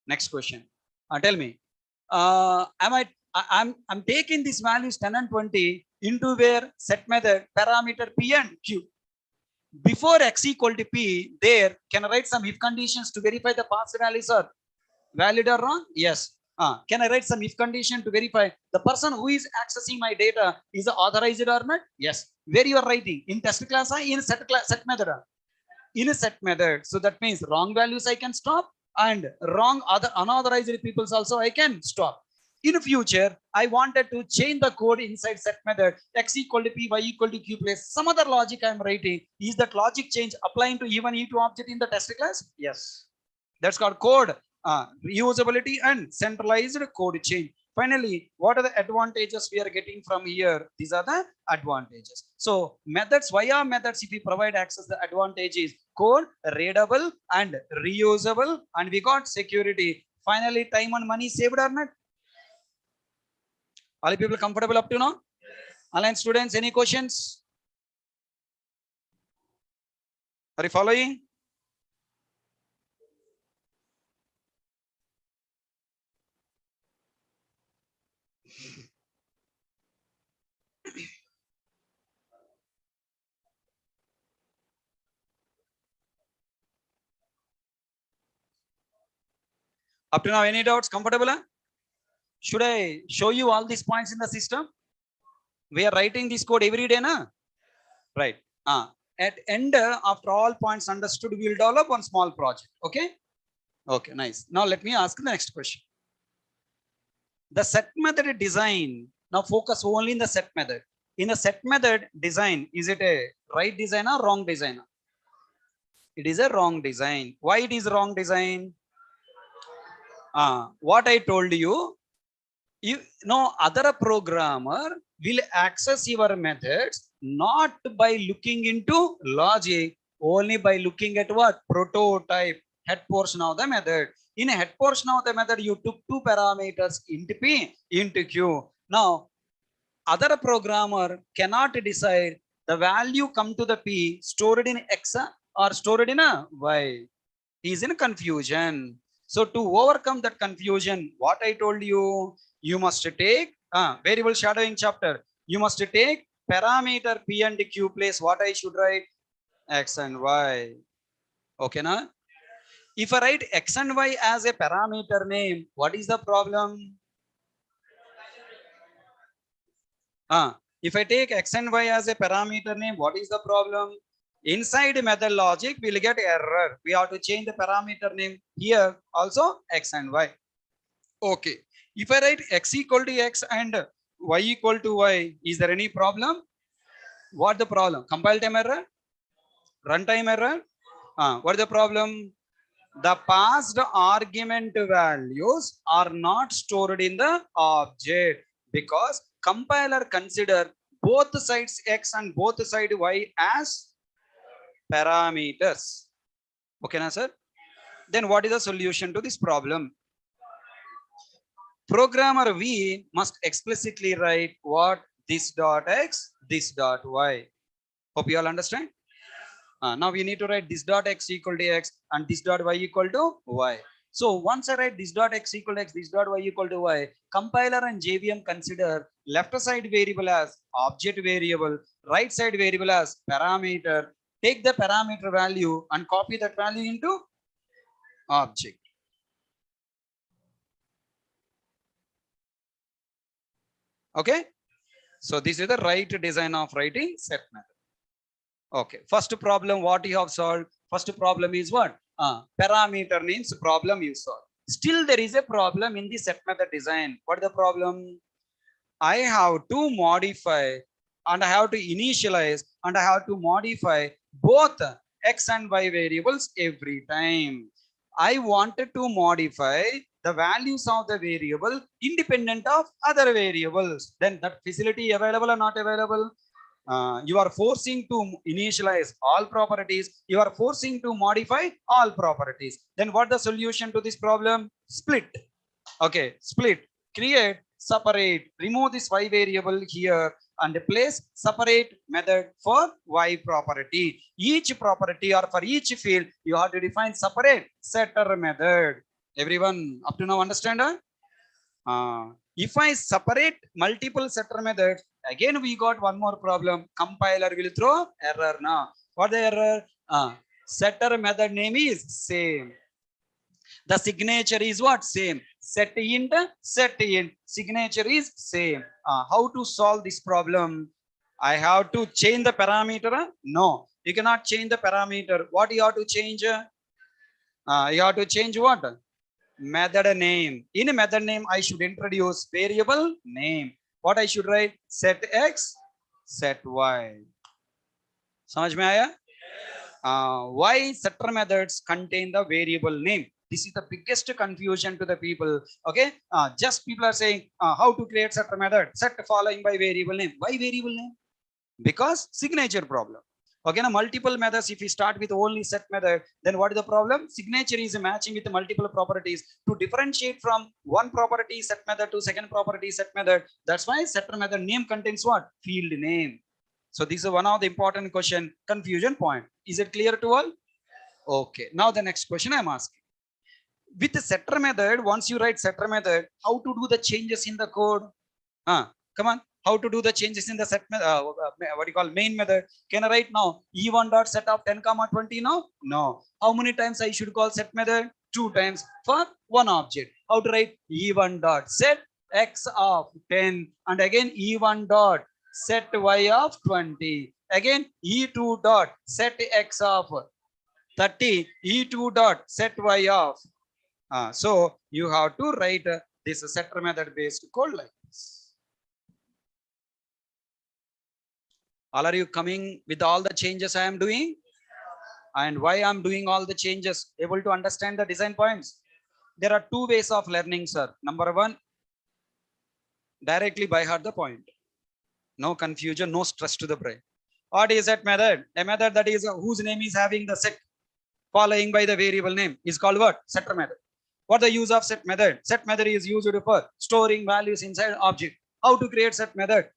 Next question. Tell me, I'm taking these values 10 and 20 into where set method parameter P and Q. Before X equal to P, there can I write some if conditions to verify the past values are valid or wrong? Yes. Can I write some if condition to verify the person who is accessing my data is authorized or not? Yes. Where you are writing? In test class or in set method? In a set method. So that means wrong values I can stop, and wrong other unauthorized peoples also I can stop. In future, I wanted to change the code inside set method. X equal to P, Y equal to Q place some other logic I am writing. Is that logic change applying to even E2 object in the test class? Yes. That's called code reusability and centralized code change. Finally, what are the advantages we are getting from here? These are the advantages. So methods, via methods, if we provide access, the advantage is code readable and reusable, and we got security. Finally, time and money saved or not? All people comfortable up to now? Online students, any questions? Are you following? Up to now, any doubts? Comfortable? Huh? Should I show you all these points in the system? We are writing this code every day, na? Right. At end, after all points understood, we will develop one small project. Okay? Okay, nice. Now let me ask the next question. The set method design, now focus only in the set method. In the set method design, is it a right design or wrong design? It is a wrong design. Why it is wrong design? What I told you, other programmer will access your methods not by looking into logic, only by looking at what? Prototype. head portion of the method. In a head portion of the method, you took two parameters, int p, int q. Now, other programmer cannot decide the value come to the p stored in x or stored in a y. He is in confusion. So to overcome that confusion, what I told you, you must take variable shadowing chapter. You must take parameter p and q place. What I should write? X and y. Okay, na? If I write x and y as a parameter name, what is the problem? If I take x and y as a parameter name, what is the problem? Inside method logic, we'll get error. We have to change the parameter name here also x and y. Okay. If I write x equal to x and y equal to y, is there any problem? What the problem? Compile time error? Runtime error? What is the problem? The passed argument values are not stored in the object because compiler consider both sides x and both side y as parameters. Okay, na sir? Then what is the solution to this problem? Programmer V must explicitly write what this dot x, this dot y. Hope you all understand. Now we need to write this dot x equal to x and this dot y equal to y. So once I write this dot x equal to x, this dot y equal to y, compiler and JVM consider left side variable as object variable, right side variable as parameter. Take the parameter value and copy that value into object. Okay. So this is the right design of writing set method. Okay. First problem, what you have solved? First problem is what? Parameter names problem you solve. Still there is a problem in the set method design. What is the problem? I have to modify and I have to initialize and I have to modify both x and y variables every time. I wanted to modify the values of the variable independent of other variables. Then that facility available or not available? You are forcing to initialize all properties. You are forcing to modify all properties. Then what the solution to this problem? Split. Okay, split. Create, separate, remove this y variable here and place separate method for y property. Each property or for each field, you have to define separate setter method. Everyone up to now understand? If I separate multiple setter methods, again we got one more problem. Compiler will throw error now. What the error? Setter method name is same. The signature is what? Same. Set int. Signature is same. How to solve this problem? I have to change the parameter? No, you cannot change the parameter. What you have to change? You have to change what? Method name. In a method name, I should introduce variable name. What I should write? Set x, set y. Samajh mein aaya? Why setter methods contain the variable name? This is the biggest confusion to the people. Okay, just people are saying how to create setter method, set following by variable name. Why variable name? Because signature problem. Okay, now multiple methods. If we start with only set method, then what is the problem? Signature is matching with multiple properties. To differentiate from one property set method to second property set method, that's why setter method name contains what? Field name. So this is one of the important question, confusion point. Is it clear to all? Okay, now the next question I'm asking. With the setter method, once you write setter method, how to do the changes in the code? Come on, how to do the changes in the set method? What do you call main method? Can I write now e1 dot set of 10 comma 20 now? No. How many times I should call set method? 2 times for one object. How to write e1 dot set x of 10 and again e1 dot set y of 20. Again e2 dot set x of 30. E2 dot set y of. So you have to write this setter method based code like this. All are you coming with all the changes I am doing? And why I'm doing all the changes? Able to understand the design points? There are two ways of learning, sir. Number one, directly by heart the point. No confusion, no stress to the brain. What is that method? A method that is whose name is having the set. following by the variable name is called what? Setter method. What the use of set method? Set method is used for storing values inside object. How to create set method?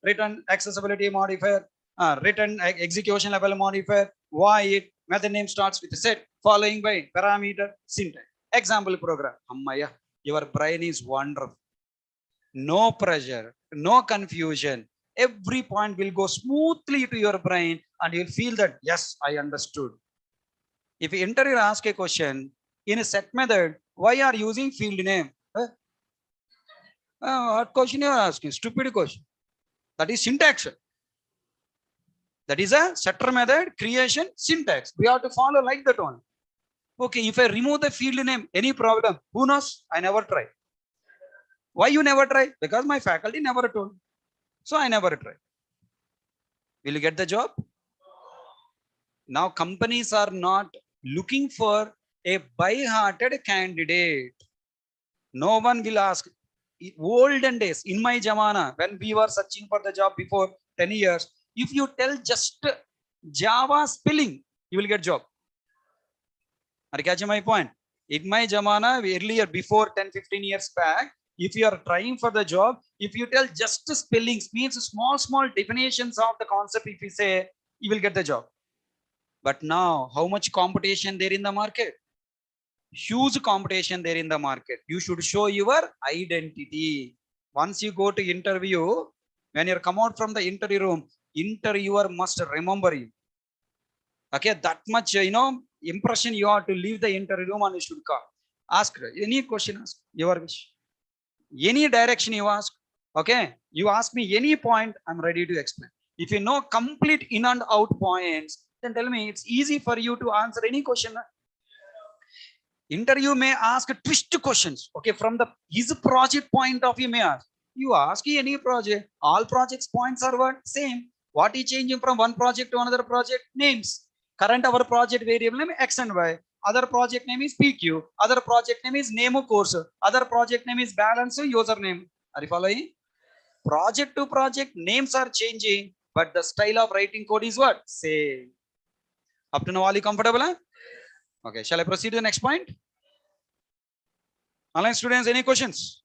Return accessibility modifier, return execution level modifier, void, method name starts with set, following by parameter, syntax. Example program. Ammaya, your brain is wonderful. No pressure, no confusion. Every point will go smoothly to your brain and you'll feel that, yes, I understood. If the interviewer asks a question in a set method, why are you using field name? What question you are asking? Stupid question. That is syntax. That is a setter method creation syntax. We have to follow like that one. Okay, if I remove the field name, any problem? Who knows? I never try. Why you never try? Because my faculty never told. So I never try. Will you get the job? Now companies are not looking for a by-hearted candidate. No one will ask. Olden days, in my jamana, when we were searching for the job before 10 years, if you tell just Java spelling, you will get job. Are you catching my point? In my jamana, earlier, before 10-15 years back, if you are trying for the job, if you tell just spellings, means small definitions of the concept, if you say, you will get the job. But now, how much competition there in the market? Huge competition there in the market. You should show your identity. Once you go to interview, when you come out from the interview room, interviewer must remember you. Okay, that much impression you have to leave the interview room and you should call. Ask any question, ask your wish. Any direction you ask. Okay, you ask me any point, I'm ready to explain. If you know complete in and out points, then tell me, it's easy for you to answer any question. Interview may ask twist questions. Okay, from the his project point of view may ask. You ask any project, all projects points are what? Same. What is changing from one project to another project? Names. Current our project variable name X and Y. Other project name is PQ. Other project name is name of course. Other project name is balance username. Are you following? Project to project names are changing, but the style of writing code is what? Same. Up to now, are you comfortable? Huh? Okay, shall I proceed to the next point? Online students, any questions?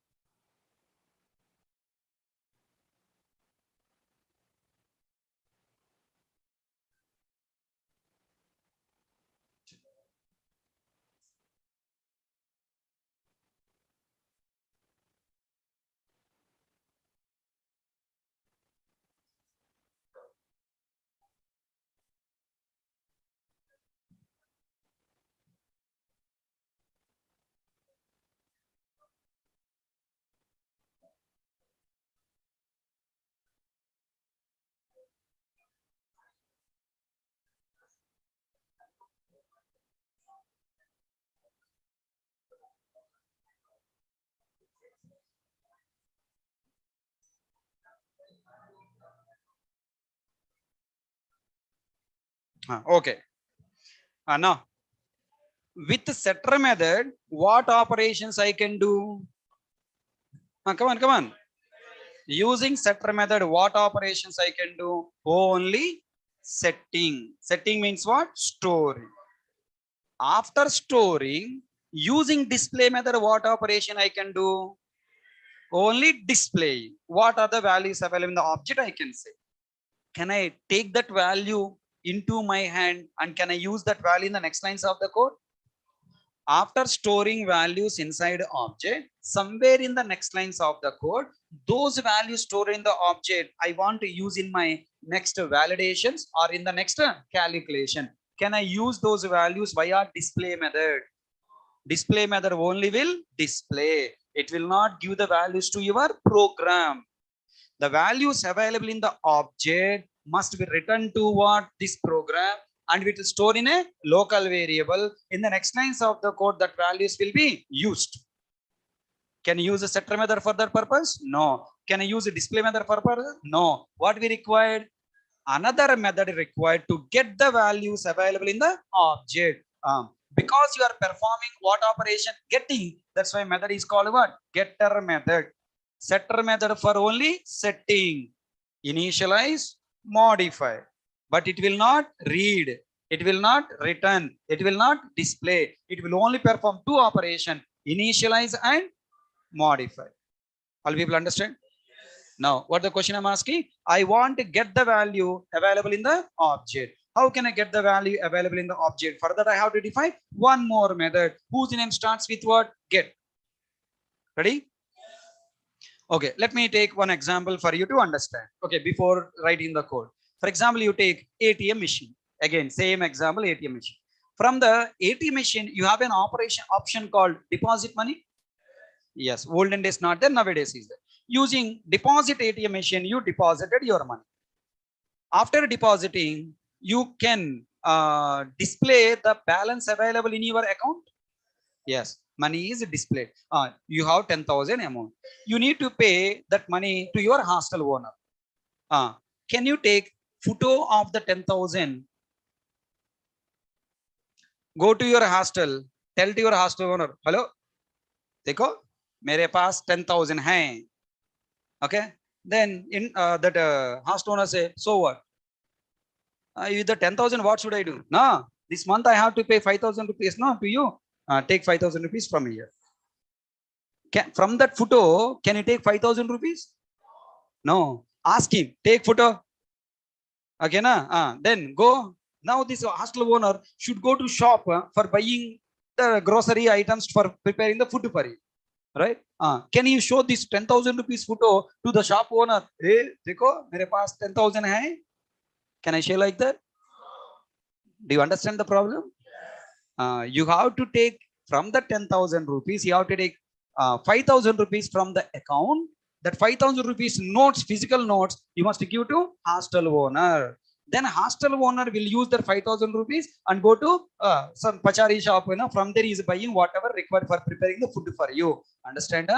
Okay. Now, with setter method, what operations I can do? Come on. Using setter method, what operations I can do? Only setting. Setting means what? Storing. After storing, using display method, what operation I can do? Only display. What are the values available in the object I can say? Can I take that value into my hand and can I use that value in the next lines of the code? After storing values inside object, somewhere in the next lines of the code, those values stored in the object, I want to use in my next validations or in the next calculation. Can I use those values via display method? Display method only will display. It will not give the values to your program. The values available in the object must be written to what? This program, and it will store in a local variable. In the next lines of the code, that values will be used. Can you use a setter method for that purpose? No. Can I use a display method for purpose? No. What we required? Another method required to get the values available in the object. Because you are performing what operation? Getting. That's why method is called what? Getter method. Setter method for only setting. Initialize, modify. But it will not read. It will not return. It will not display. It will only perform two operations: initialize and modify. All people understand? Now, what the question I'm asking? I want to get the value available in the object. How can I get the value available in the object? For that, I have to define one more method whose name starts with what? Get. Ready? Okay, let me take one example for you to understand. Okay, before writing the code. For example, you take ATM machine. Again, same example, ATM machine. From the ATM machine, you have an option called deposit money. Yes, olden days not there, nowadays is there. Using deposit ATM machine, you deposited your money. After depositing, you can display the balance available in your account. Yes, money is displayed. You have 10,000 amount. You need to pay that money to your hostel owner. Can you take photo of the 10,000? Go to your hostel. Tell to your hostel owner, hello, देखो मेरे पास 10,000 हैं. Okay. Then in that hostel owner say, so what? With the 10,000, what should I do? No, this month I have to pay 5,000 rupees. No, to you. Take 5,000 rupees from here. From that photo, can you take 5,000 rupees? No. Ask him, take photo. Okay, na? Then go. Now this hostel owner should go to shop for buying the grocery items for preparing the food for you. Right? Can you show this 10,000 rupees photo to the shop owner? Hey, देखो, मेरे पास 10,000 है. Can I share like that? Do you understand the problem? You have to take from the 10,000 rupees, you have to take 5,000 rupees from the account. That 5,000 rupees notes, physical notes, you must give to hostel owner. Then hostel owner will use that 5,000 rupees and go to some pachari shop. From there he is buying whatever required for preparing the food for you. Understand?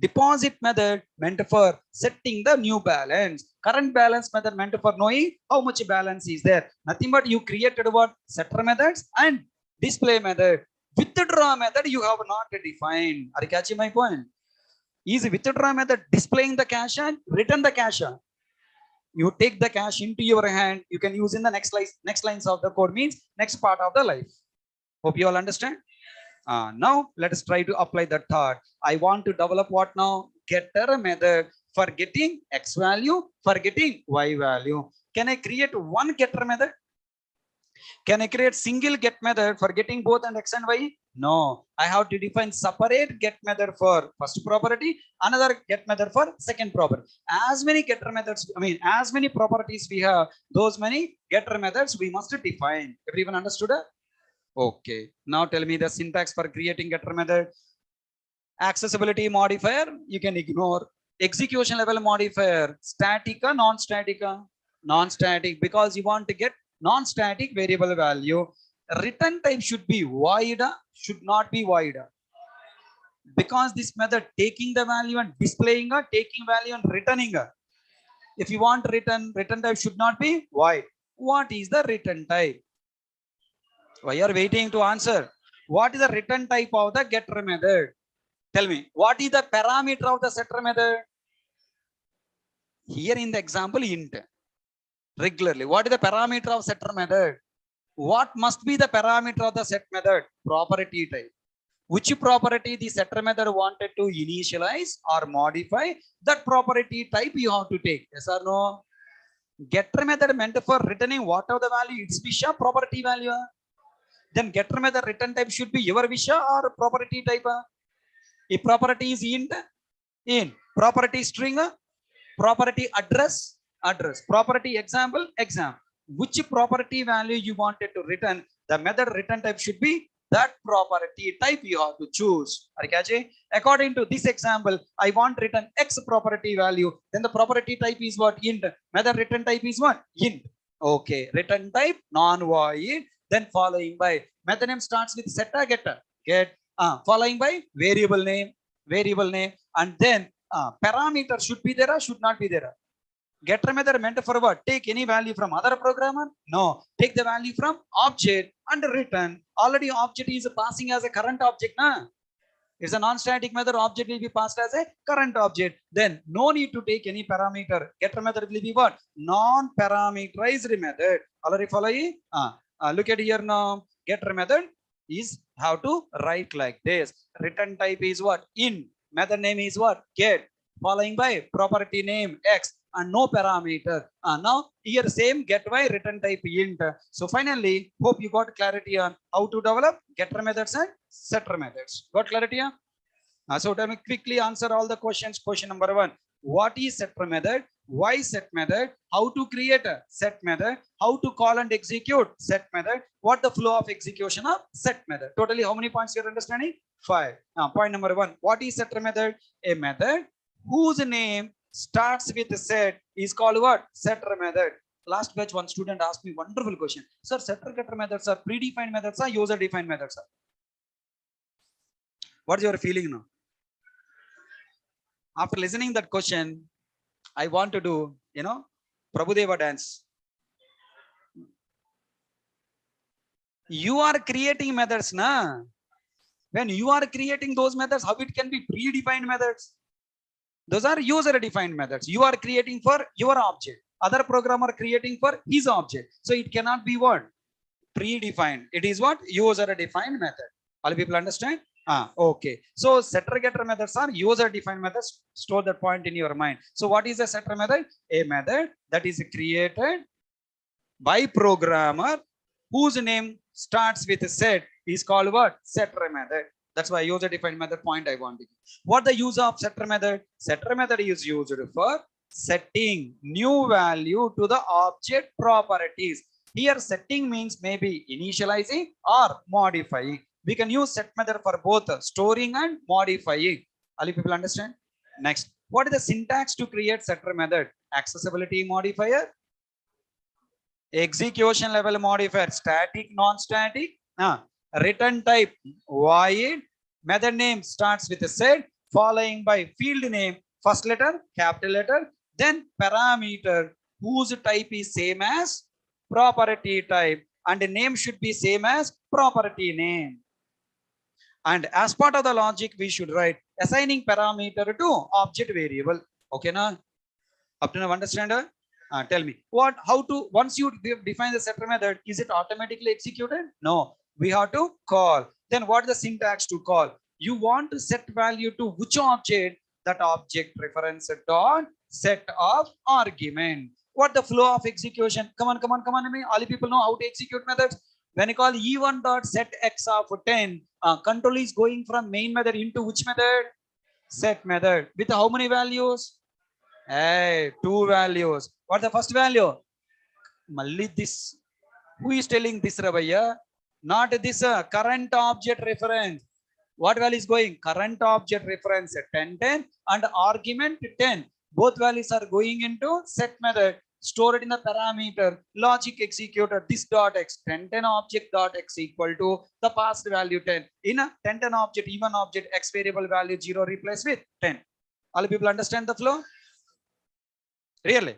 Deposit method meant for setting the new balance. Current balance method meant for knowing how much balance is there. Nothing but you created what? Setter methods and display method. Withdraw method you have not defined. Are you catching my point? Is withdraw method displaying the cash and return the cash? You take the cash into your hand. You can use in the next lines of the code, means next part of the life. Hope you all understand. Now let us try to apply that thought. I want to develop what now? Getter method for getting X value, for getting Y value. Can I create one getter method? Can I create single get method for getting both and X and Y? No, I have to define separate get method for first property, another get method for second property. As many getter methods, as many properties we have, those many getter methods we must define. Everyone understood? Okay, now tell me the syntax for creating getter method. Accessibility modifier, you can ignore. Execution level modifier, static or non-static? Non-static, because you want to get non-static variable value. Return type should be void, should not be void. Because this method taking the value and displaying, taking value and returning. If you want return type should not be void. What is the return type? Why you are waiting to answer? What is the return type of the getter method? Tell me, what is the parameter of the setter method? Here in the example, int. Regularly, what is the parameter of setter method? What must be the parameter of the set method? Property type. Which property the setter method wanted to initialize or modify, that property type you have to take. Yes or no? Getter method meant for returning whatever the value, its Visha property value. Then getter method return type should be your Visha or property type. If property is int, property string, property address, property example, which property value you wanted to return, the method return type should be that property type you have to choose. According to this example, I want return X property value, then the property type is what? Int. Method return type is what? Int. Okay, return type non-void, then following by method name starts with setter getter, following by variable name, and then parameter should be there or should not be there. Getter method meant for what? Take any value from other programmer? No, take the value from object and return. Already object is passing as a current object, na? It's a non-static method. Object will be passed as a current object. Then no need to take any parameter. Getter method will be what? Non-parameterized method. Already follow it? Look at here now. Getter method is how to write like this. Return type is what? In. Method name is what? Get. Following by property name X and no parameter. Now here same get by return type int. So finally, hope you got clarity on how to develop getter methods and setter methods. Got clarity? So let me quickly answer all the questions. Question number 1. What is setter method? Why set method? How to create a set method? How to call and execute set method? What the flow of execution of set method? Totally how many points you're understanding? 5. Point number 1. What is setter method? A method whose name starts with set is called what? Setter method. Last batch one student asked me wonderful question. Sir, setter getter methods are predefined methods or user defined methods? What's your feeling now? After listening that question, I want to do, Prabhudeva dance. You are creating methods, na? When you are creating those methods, how it can be predefined methods? Those are user defined methods. You are creating for your object. Other programmer creating for his object. So it cannot be what? Predefined. It is what? User defined method. All people understand? Okay. So setter getter methods are user defined methods. Store that point in your mind. So what is a setter method? A method that is created by programmer whose name starts with a set is called what? Setter method. That's why user defined method point I want to give. What the use of setter method? Setter method is used for setting new value to the object properties. Here setting means maybe initializing or modifying. We can use set method for both storing and modifying. All you people understand? Next, what is the syntax to create setter method? Accessibility modifier, execution level modifier, static, non-static, return type void, method name starts with a set, following by field name, first letter, capital letter, then parameter whose type is same as property type, and the name should be same as property name. And as part of the logic, we should write assigning parameter to object variable. Okay, na? Up to now, understand? Tell me how to, once you define the setter method, is it automatically executed? No, we have to call. Then what is the syntax to call? You want to set value to which object? That object reference dot set of argument. What the flow of execution? Come on. All people know how to execute methods. When I call e1 dot set x of 10, control is going from main method into which method? Set method. With how many values? Hey, 2 values. What the first value? Malli this. Who is telling this, Rabaya? Not this current object reference. What value is going? Current object reference 10 and argument 10. Both values are going into set method. Stored in the parameter. Logic executor. This dot x 10 object dot x equal to the past value 10. In a 10 object, even object x variable value 0 replace with 10. All people understand the flow? Really?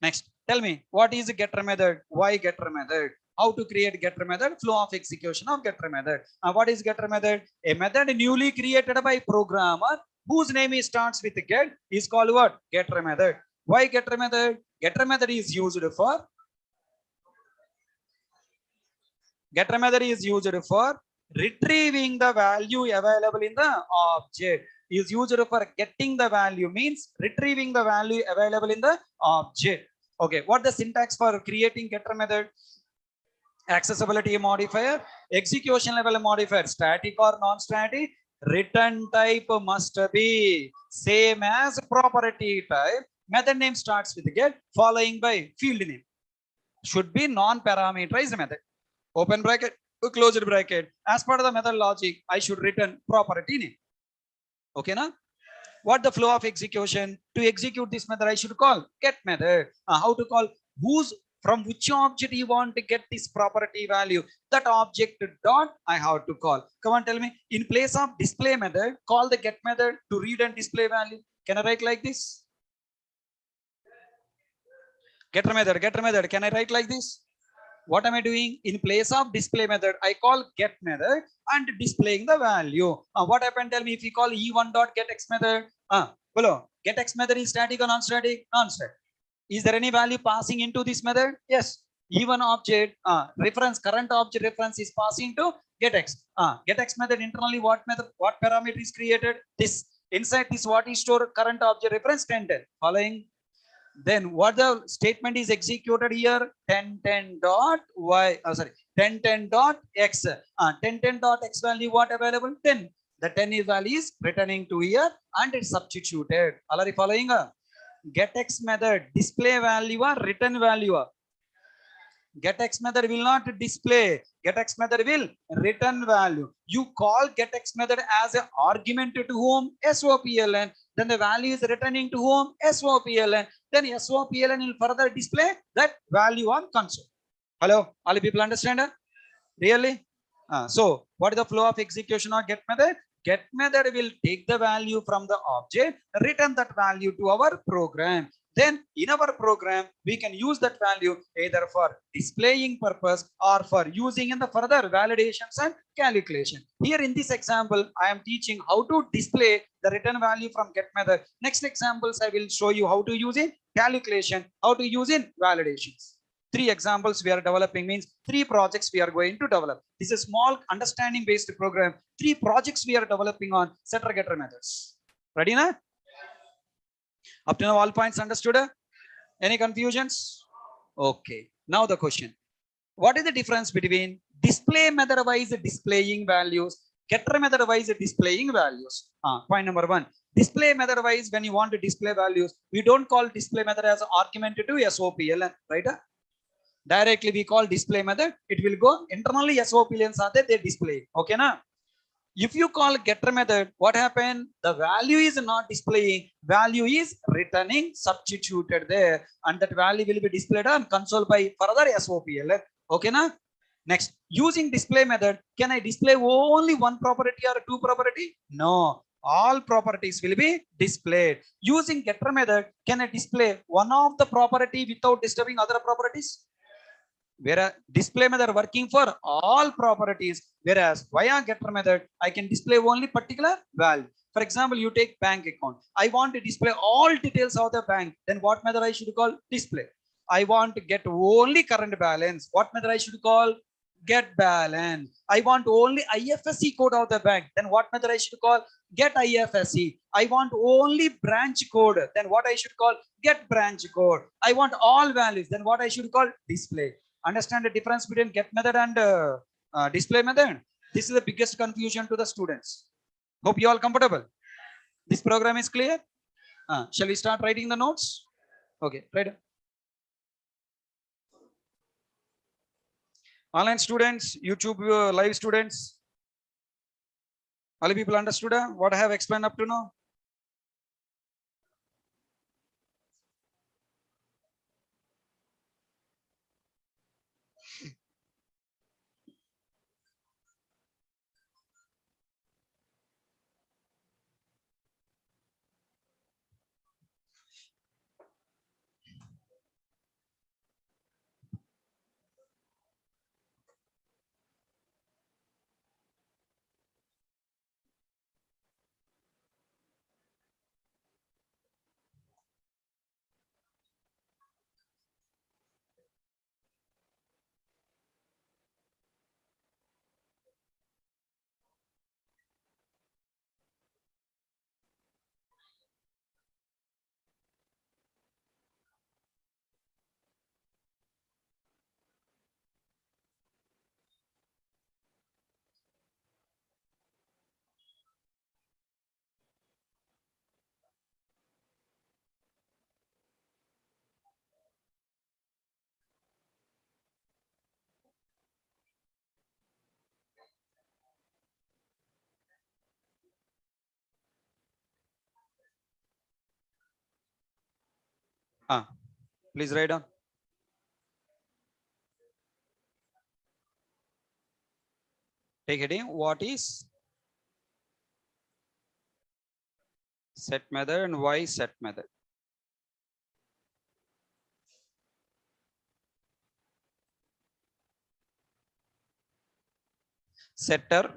Next, tell me, what is a getter method? Why getter method? How to create getter method? Flow of execution of getter method. What is getter method? A method newly created by programmer whose name is starts with get is called what? Getter method. Why getter method? Getter method is used for retrieving the value available in the object. Is used for getting the value, means retrieving the value available in the object. Okay, what the syntax for creating getter method? Accessibility modifier, execution level modifier, static or non-static, return type must be same as property type, method name starts with get, following by field name. Should be non-parameterized method. Open bracket, closed bracket. As part of the method logic, I should return property name. Okay, na? What the flow of execution? To execute this method, I should call get method. How to call? From which object you want to get this property value? That object dot I have to call. Come on, tell me. In place of display method, call the get method to read and display value. Can I write like this? Getter method. Can I write like this? What am I doing? In place of display method, I call get method and displaying the value. What happened? Tell me if we call e1 dot get x method. Below get x method is static or non-static? Non-static. Is there any value passing into this method? Yes. E1 object reference, current object reference is passing to get x. Get x method internally what method, what parameter is created? This. Inside this what is stored? Current object reference 1010. Following. Then what the statement is executed here? 1010 dot y, 1010 dot x. 1010 dot x value what available? 10. The 10 is value is returning to here and it's substituted. Already following? Get x method display value or return value? Get x method will not display. Get x method will return value. You call get x method as an argument to whom? SOPLN. Then the value is returning to whom? SOPLN. Then SOPLN will further display that value on console. Hello, all people understand? Really? So what is the flow of execution of get method? Get method will take the value from the object, return that value to our program. Then in our program, we can use that value either for displaying purpose or for using in the further validations and calculation. Here in this example, I am teaching how to display the return value from get method. Next examples, I will show you how to use in calculation, how to use in validations. 3 examples we are developing means 3 projects we are going to develop. This is a small understanding based program. 3 projects we are developing on setter getter methods. Ready na? Up to now all points understood? Any confusions? Okay. Now the question. What is the difference between display method wise displaying values, getter method wise displaying values? Point number 1. Display method wise, when you want to display values, we don't call display method as argument to SOPLN, right? Directly we call display method. It will go internally SOPLNs are there, they display. Okay na? If you call getter method, what happened? The value is not displaying, value is returning, substituted there, and that value will be displayed on console by further SOPLN. Okay na? Next, using display method, can I display only one property or 2 property? No, all properties will be displayed. Using getter method, can I display one of the property without disturbing other properties? Whereas display method working for all properties, whereas via getter method, I can display only particular value. For example, you take bank account. I want to display all details of the bank. Then what method I should call? Display. I want to get only current balance. What method I should call? Get balance. I want only IFSC code of the bank. Then what method I should call? Get IFSC. I want only branch code. Then what I should call? Get branch code. I want all values. Then what I should call? Display. Understand the difference between get method and display method? This is the biggest confusion to the students. Hope you all comfortable. This program is clear. Shall we start writing the notes? Okay, right. Online students, YouTube live students, all people understood what I have explained up to now? Please write down. Take heading. What is set method and why set method? setter,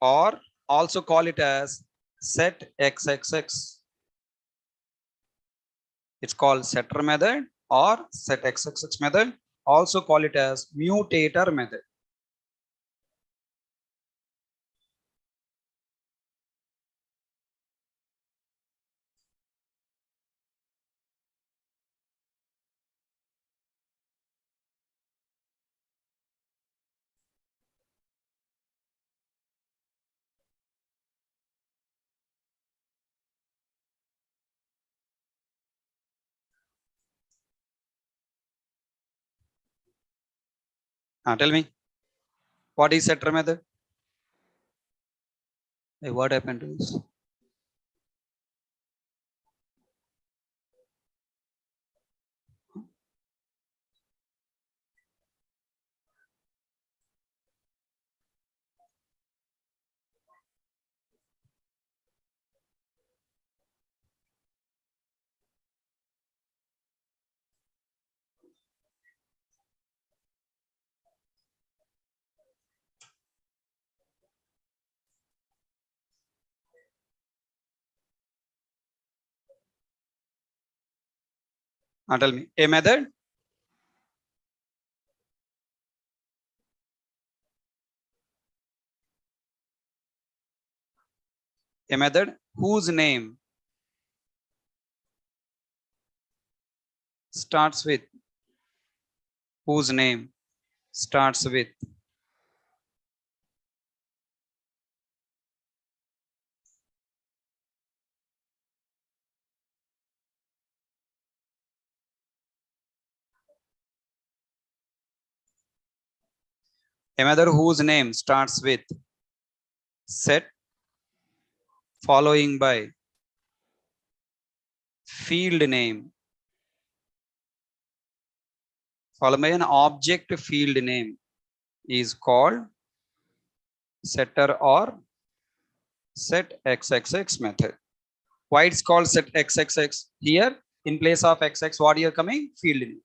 or also call it as set xxx. It's called setter method or set xxx method. Also call it as mutator method. Tell me, what is setter method? Hey, what happened to this? Tell me, a method. A method whose name starts with whose name starts with a method whose name starts with set following by field name followed by an object field name is called setter or set xxx method. Why it's called set xxx? Here in place of xx, what here coming? Field name.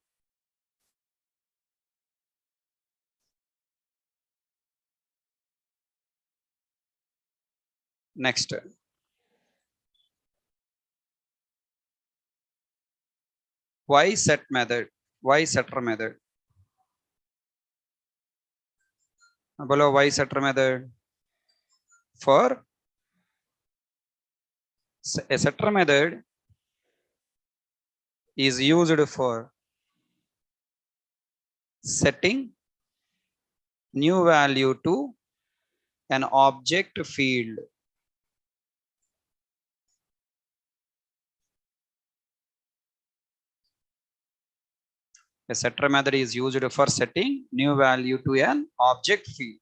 Next, why set method? Why setter method? Below why setter method? For a setter method is used for setting new value to an object field. A setter method is used for setting new value to an object field.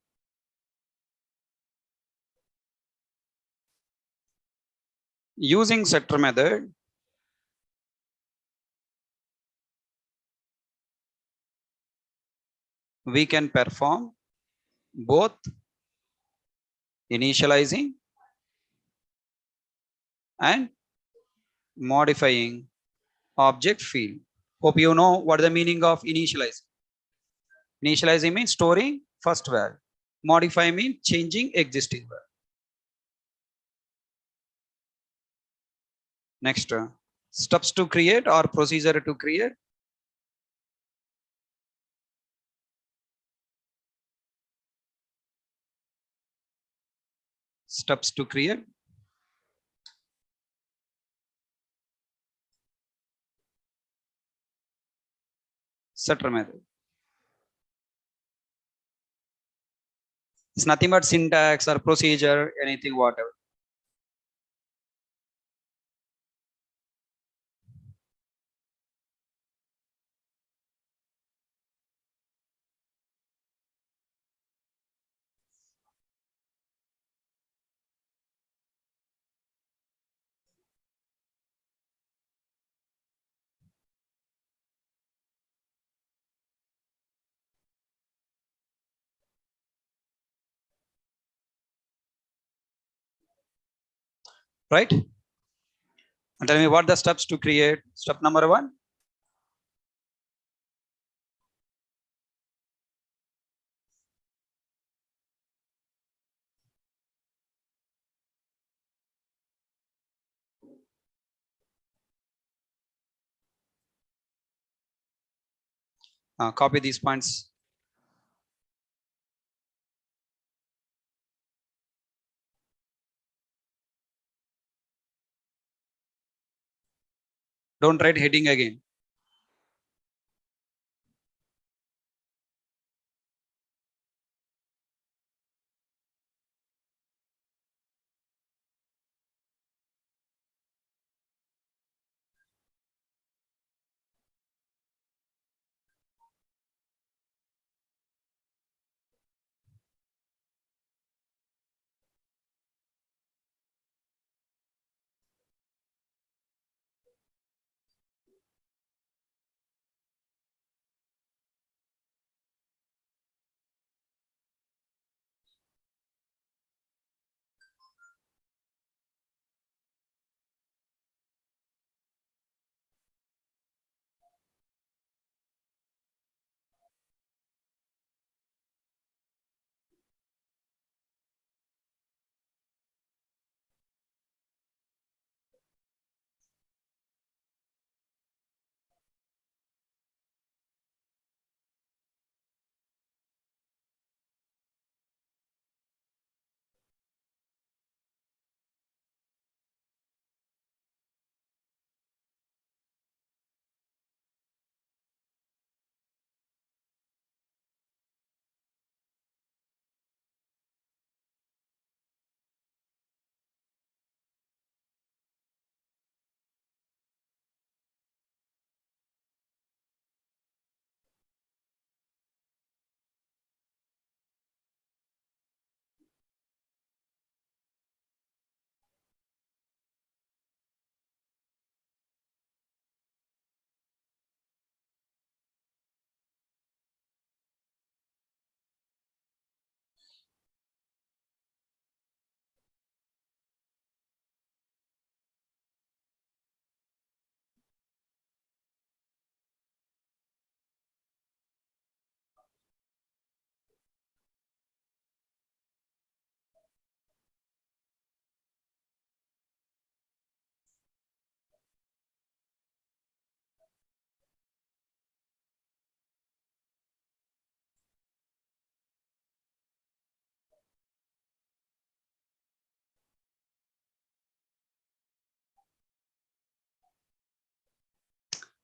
Using setter method, we can perform both initializing and modifying object field. Hope you know what is the meaning of initializing. Initializing means storing first value. Modify means changing existing value. Next, steps to create or procedure to create. Steps to create. Setter method. It's nothing but syntax or procedure, anything, whatever. Right? And tell me what the steps to create. Step number 1. Copy these points. Don't write heading again.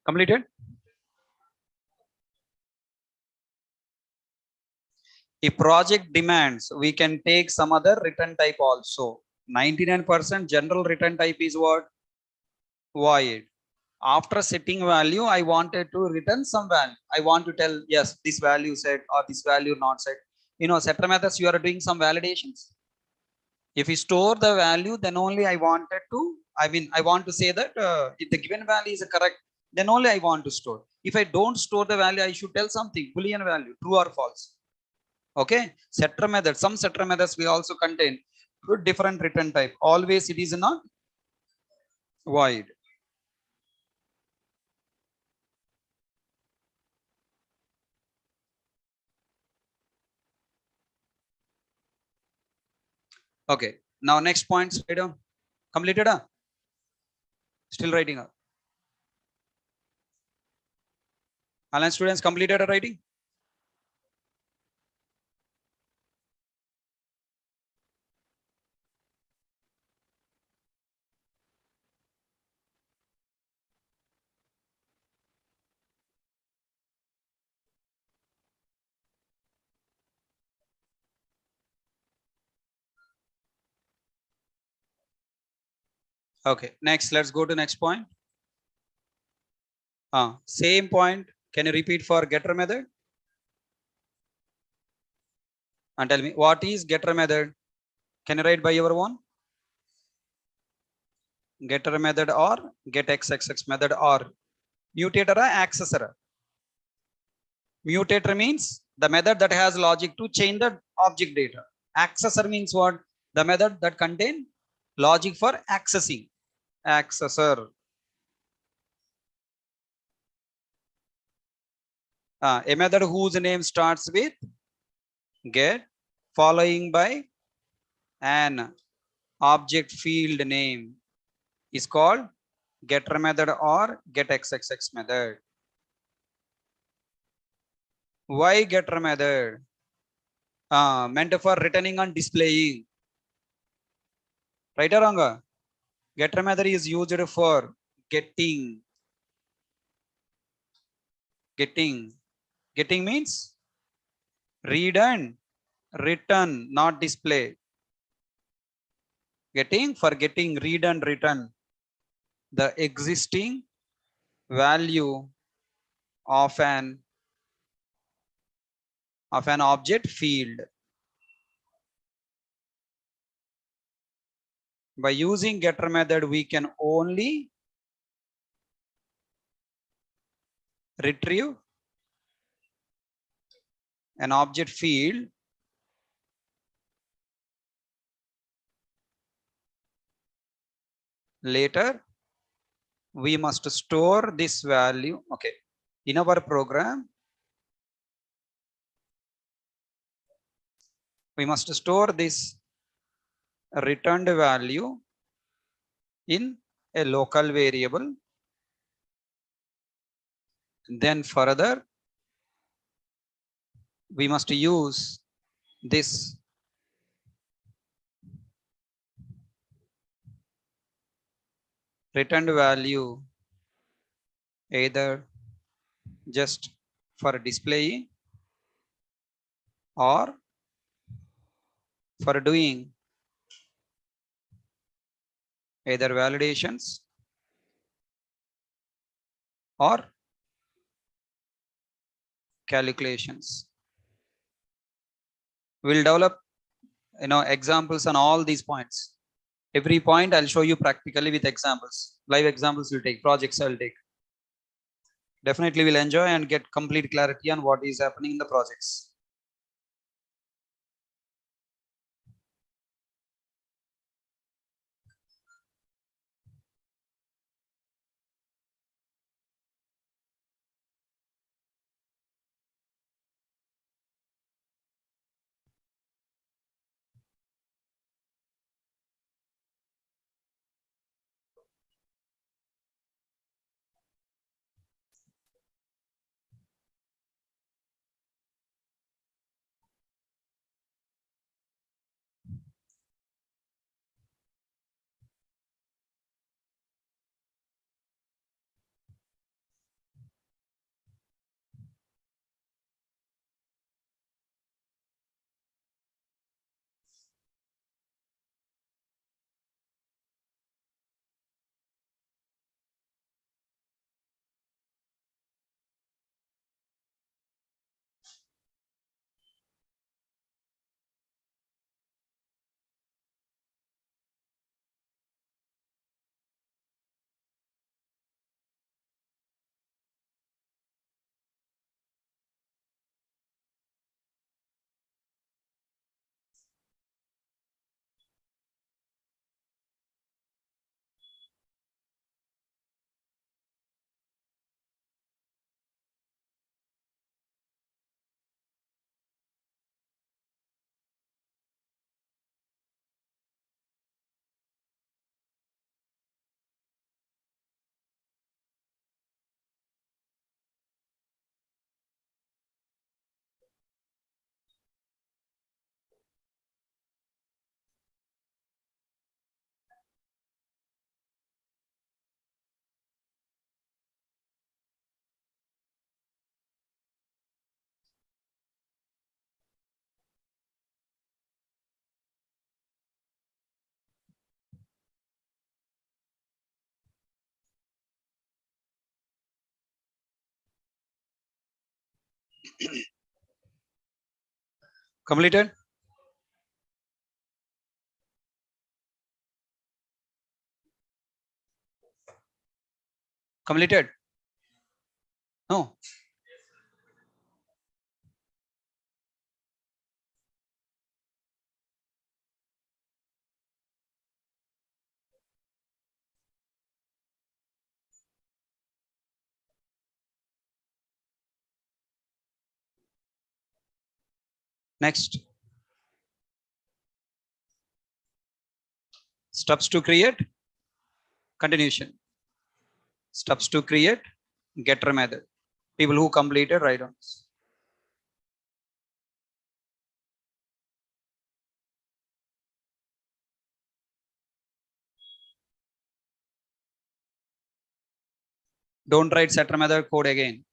Completed? If project demands, we can take some other return type also. 99% general return type is what? Void. After setting value, I wanted to return some value. I want to tell, yes, this value set or this value not set. Setter methods, you are doing some validations. If we store the value, then only I want to say that if the given value is correct, then only I want to store. If I don't store the value, I should tell something, Boolean value, true or false. Okay, setter method. Some setter methods we also contain different return type. Always it is not void. Okay, now next point. Completed? Still writing? Online students completed writing? Okay, next, let's go to next point. Same point. Can you repeat for getter method? And tell me, what is getter method? Can you write by your own? Getter method or get xxx method or mutator or accessor? Mutator means the method that has logic to change the object data. Accessor means what? The method that contain logic for accessing. Accessor. A method whose name starts with get following by an object field name is called getter method or get xxx method. Why getter method? Meant for returning and displaying. Right or wrong? Getter method is used for getting. Getting means read and return, not display. Getting for getting, read and return the existing value of an object field. By using getter method, we can only retrieve an object field later. We must store this value. Okay, in our program, we must store this returned value in a local variable. Then further, we must use this returned value either just for displaying or for doing either validations or calculations. We'll develop examples on all these points. Every point I'll show you practically with examples. Live examples will take, projects I'll take. Definitely will enjoy and get complete clarity on what is happening in the projects. Completed? Completed? No. Next. Steps to create continuation. Steps to create getter method. People who completed, write on this. Don't write setter method code again.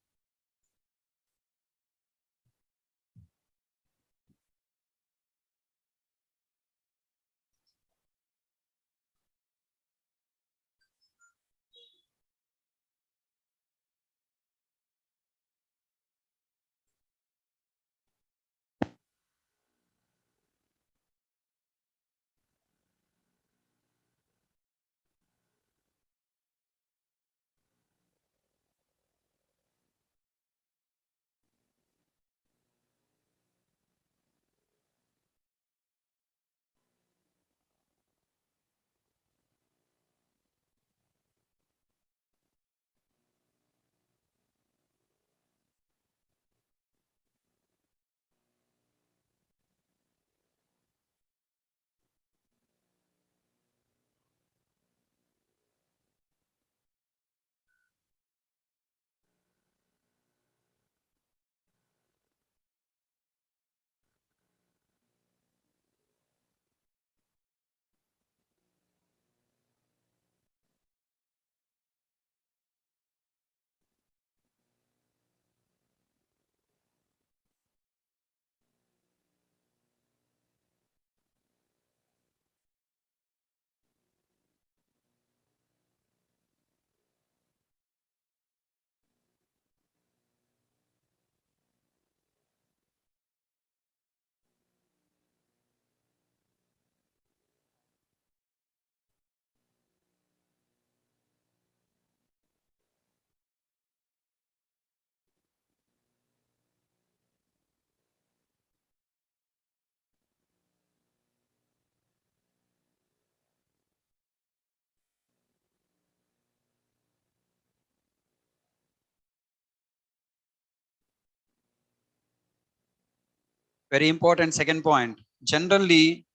Very important second point. Generally,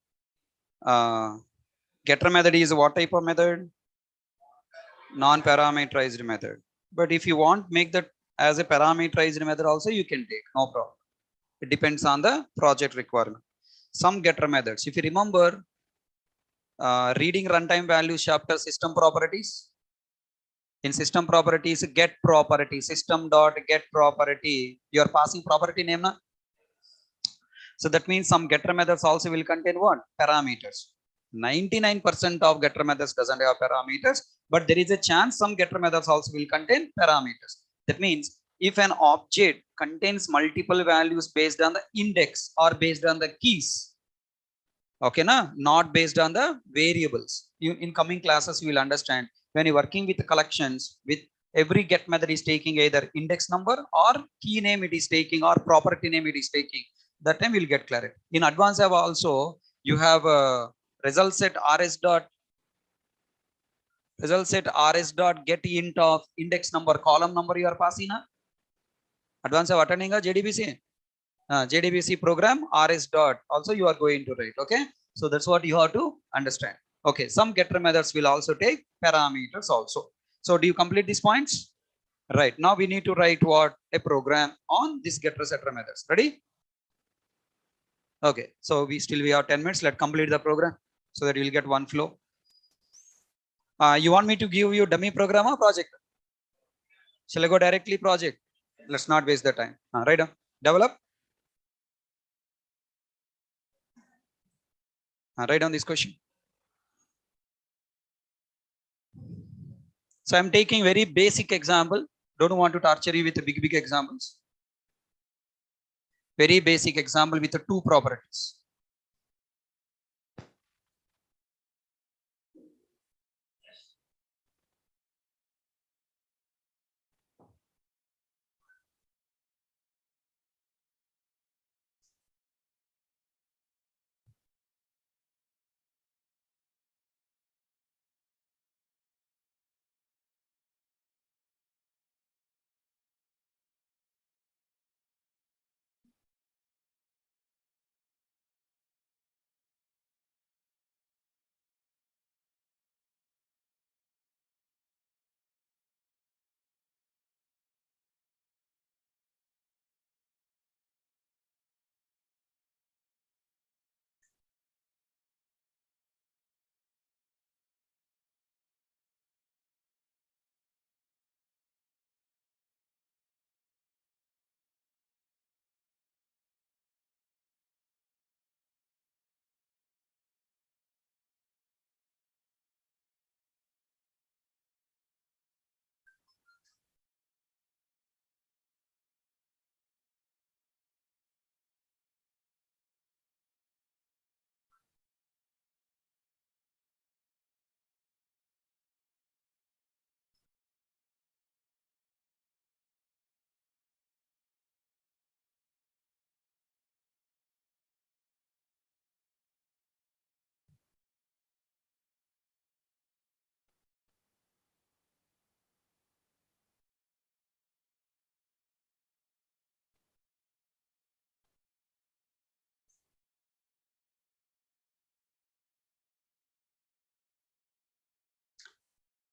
getter method is what type of method? Non-parameterized method. But if you want make that as a parameterized method also, you can take, no problem. It depends on the project requirement. Some getter methods, if you remember, reading runtime values chapter system properties. In system properties, get property, system dot get property. You are passing property name na? So that means some getter methods also will contain what? Parameters. 99% of getter methods doesn't have parameters, but there is a chance some getter methods also will contain parameters. That means if an object contains multiple values based on the index or based on the keys, okay, na? Not based on the variables. In coming classes, you will understand when you're working with collections, with every get method is taking either index number or key name it is taking or property name it is taking. That time we'll get clarity. In advanced Java also, you have a result set rs dot get int of index number column number you are passing. Advanced Java attending a JDBC. JDBC program rs dot also you are going to write. Okay, so that's what you have to understand. Okay, some getter methods will also take parameters also. So do you complete these points? Right, now we need to write what? A program on this getter setter methods. Ready? Okay, so we have 10 minutes. Let's complete the program so that you will get one flow. You want me to give you dummy program or project? Shall I go directly project? Let's not waste the time. Write down. Develop. Write down this question. So I'm taking very basic example. Don't want to torture you with the big examples. Very basic example with the two properties.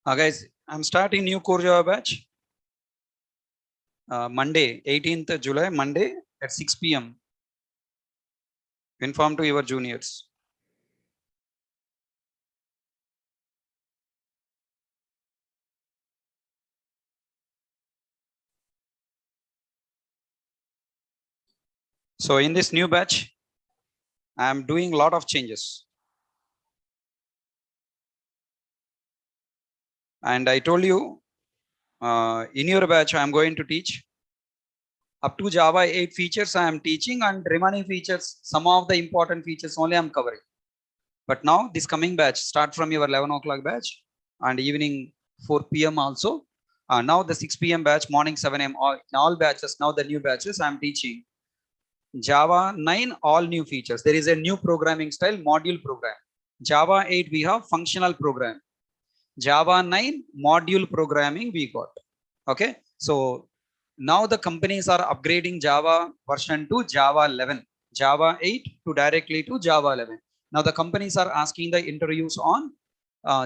Guys, I'm starting new core Java batch. Monday, 18th July, Monday at 6 p.m. Inform to your juniors. So in this new batch, I'm doing a lot of changes. And I told you, in your batch, I'm going to teach up to Java 8 features I am teaching, and remaining features, some of the important features only I'm covering. But now this coming batch, start from your 11 o'clock batch and evening 4 p.m. also. Now the 6 p.m. batch, morning 7 a.m. All batches, now the new batches I'm teaching. Java 9, all new features. There is a new programming style, module program. Java 8, we have functional program. Java 9, module programming we got. Okay. So now the companies are upgrading Java version to Java 11. Java 8 to directly to Java 11. Now the companies are asking the interviews on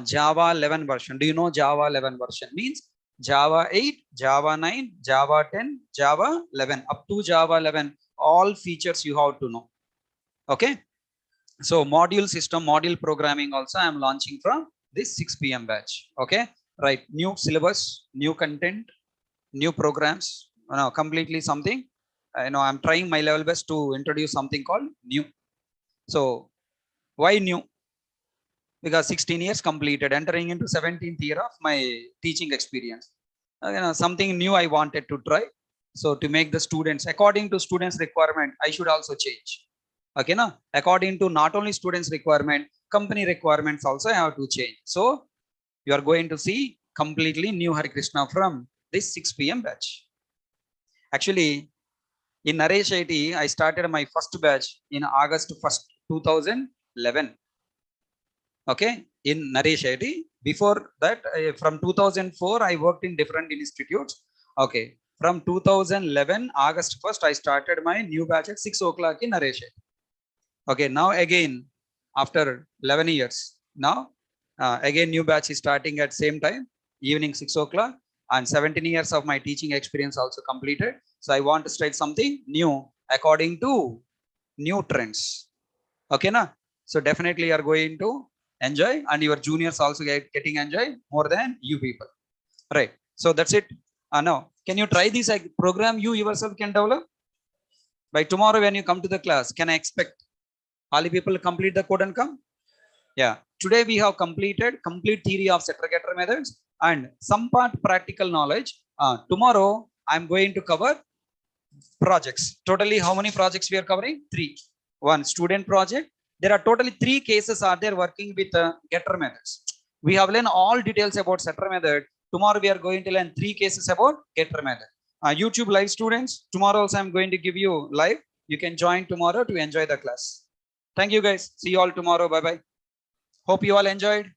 Java 11 version. Do you know Java 11 version? Means Java 8, Java 9, Java 10, Java 11. Up to Java 11, all features you have to know. Okay. So module system, module programming also I am launching from this 6 p.m. batch. Okay. Right. New syllabus, new content, new programs, completely something. I'm trying my level best to introduce something called new. So why new? Because 16 years completed, entering into 17th year of my teaching experience. Something new I wanted to try. So to make the students, according to students' requirement, I should also change. Okay, now according to not only students' requirement, company requirements also I have to change. So you are going to see completely new Hare Krishna from this 6 p.m. batch. Actually, in Naresh IT, I started my first batch in August 1st, 2011. Okay, in Naresh IT. Before that, from 2004, I worked in different institutes. Okay, from 2011, August 1st, I started my new batch at 6 o'clock in Naresh IT. Okay, now again, after 11 years, now again new batch is starting at same time, evening 6 o'clock, and 17 years of my teaching experience also completed. So I want to start something new according to new trends. Okay, na? So definitely you are going to enjoy, and your juniors also getting enjoy more than you people. Right. So that's it. Now, can you try this program you yourself can develop? By tomorrow when you come to the class, can I expect all the people complete the code and come? Yeah. Today we have completed complete theory of setter getter methods and some part practical knowledge. Tomorrow I'm going to cover projects. Totally how many projects we are covering? 3. One student project. There are totally 3 cases are there working with getter methods. We have learned all details about setter method. Tomorrow we are going to learn 3 cases about getter method. YouTube live students, tomorrow also I'm going to give you live. You can join tomorrow to enjoy the class. Thank you guys. See you all tomorrow. Bye bye. Hope you all enjoyed.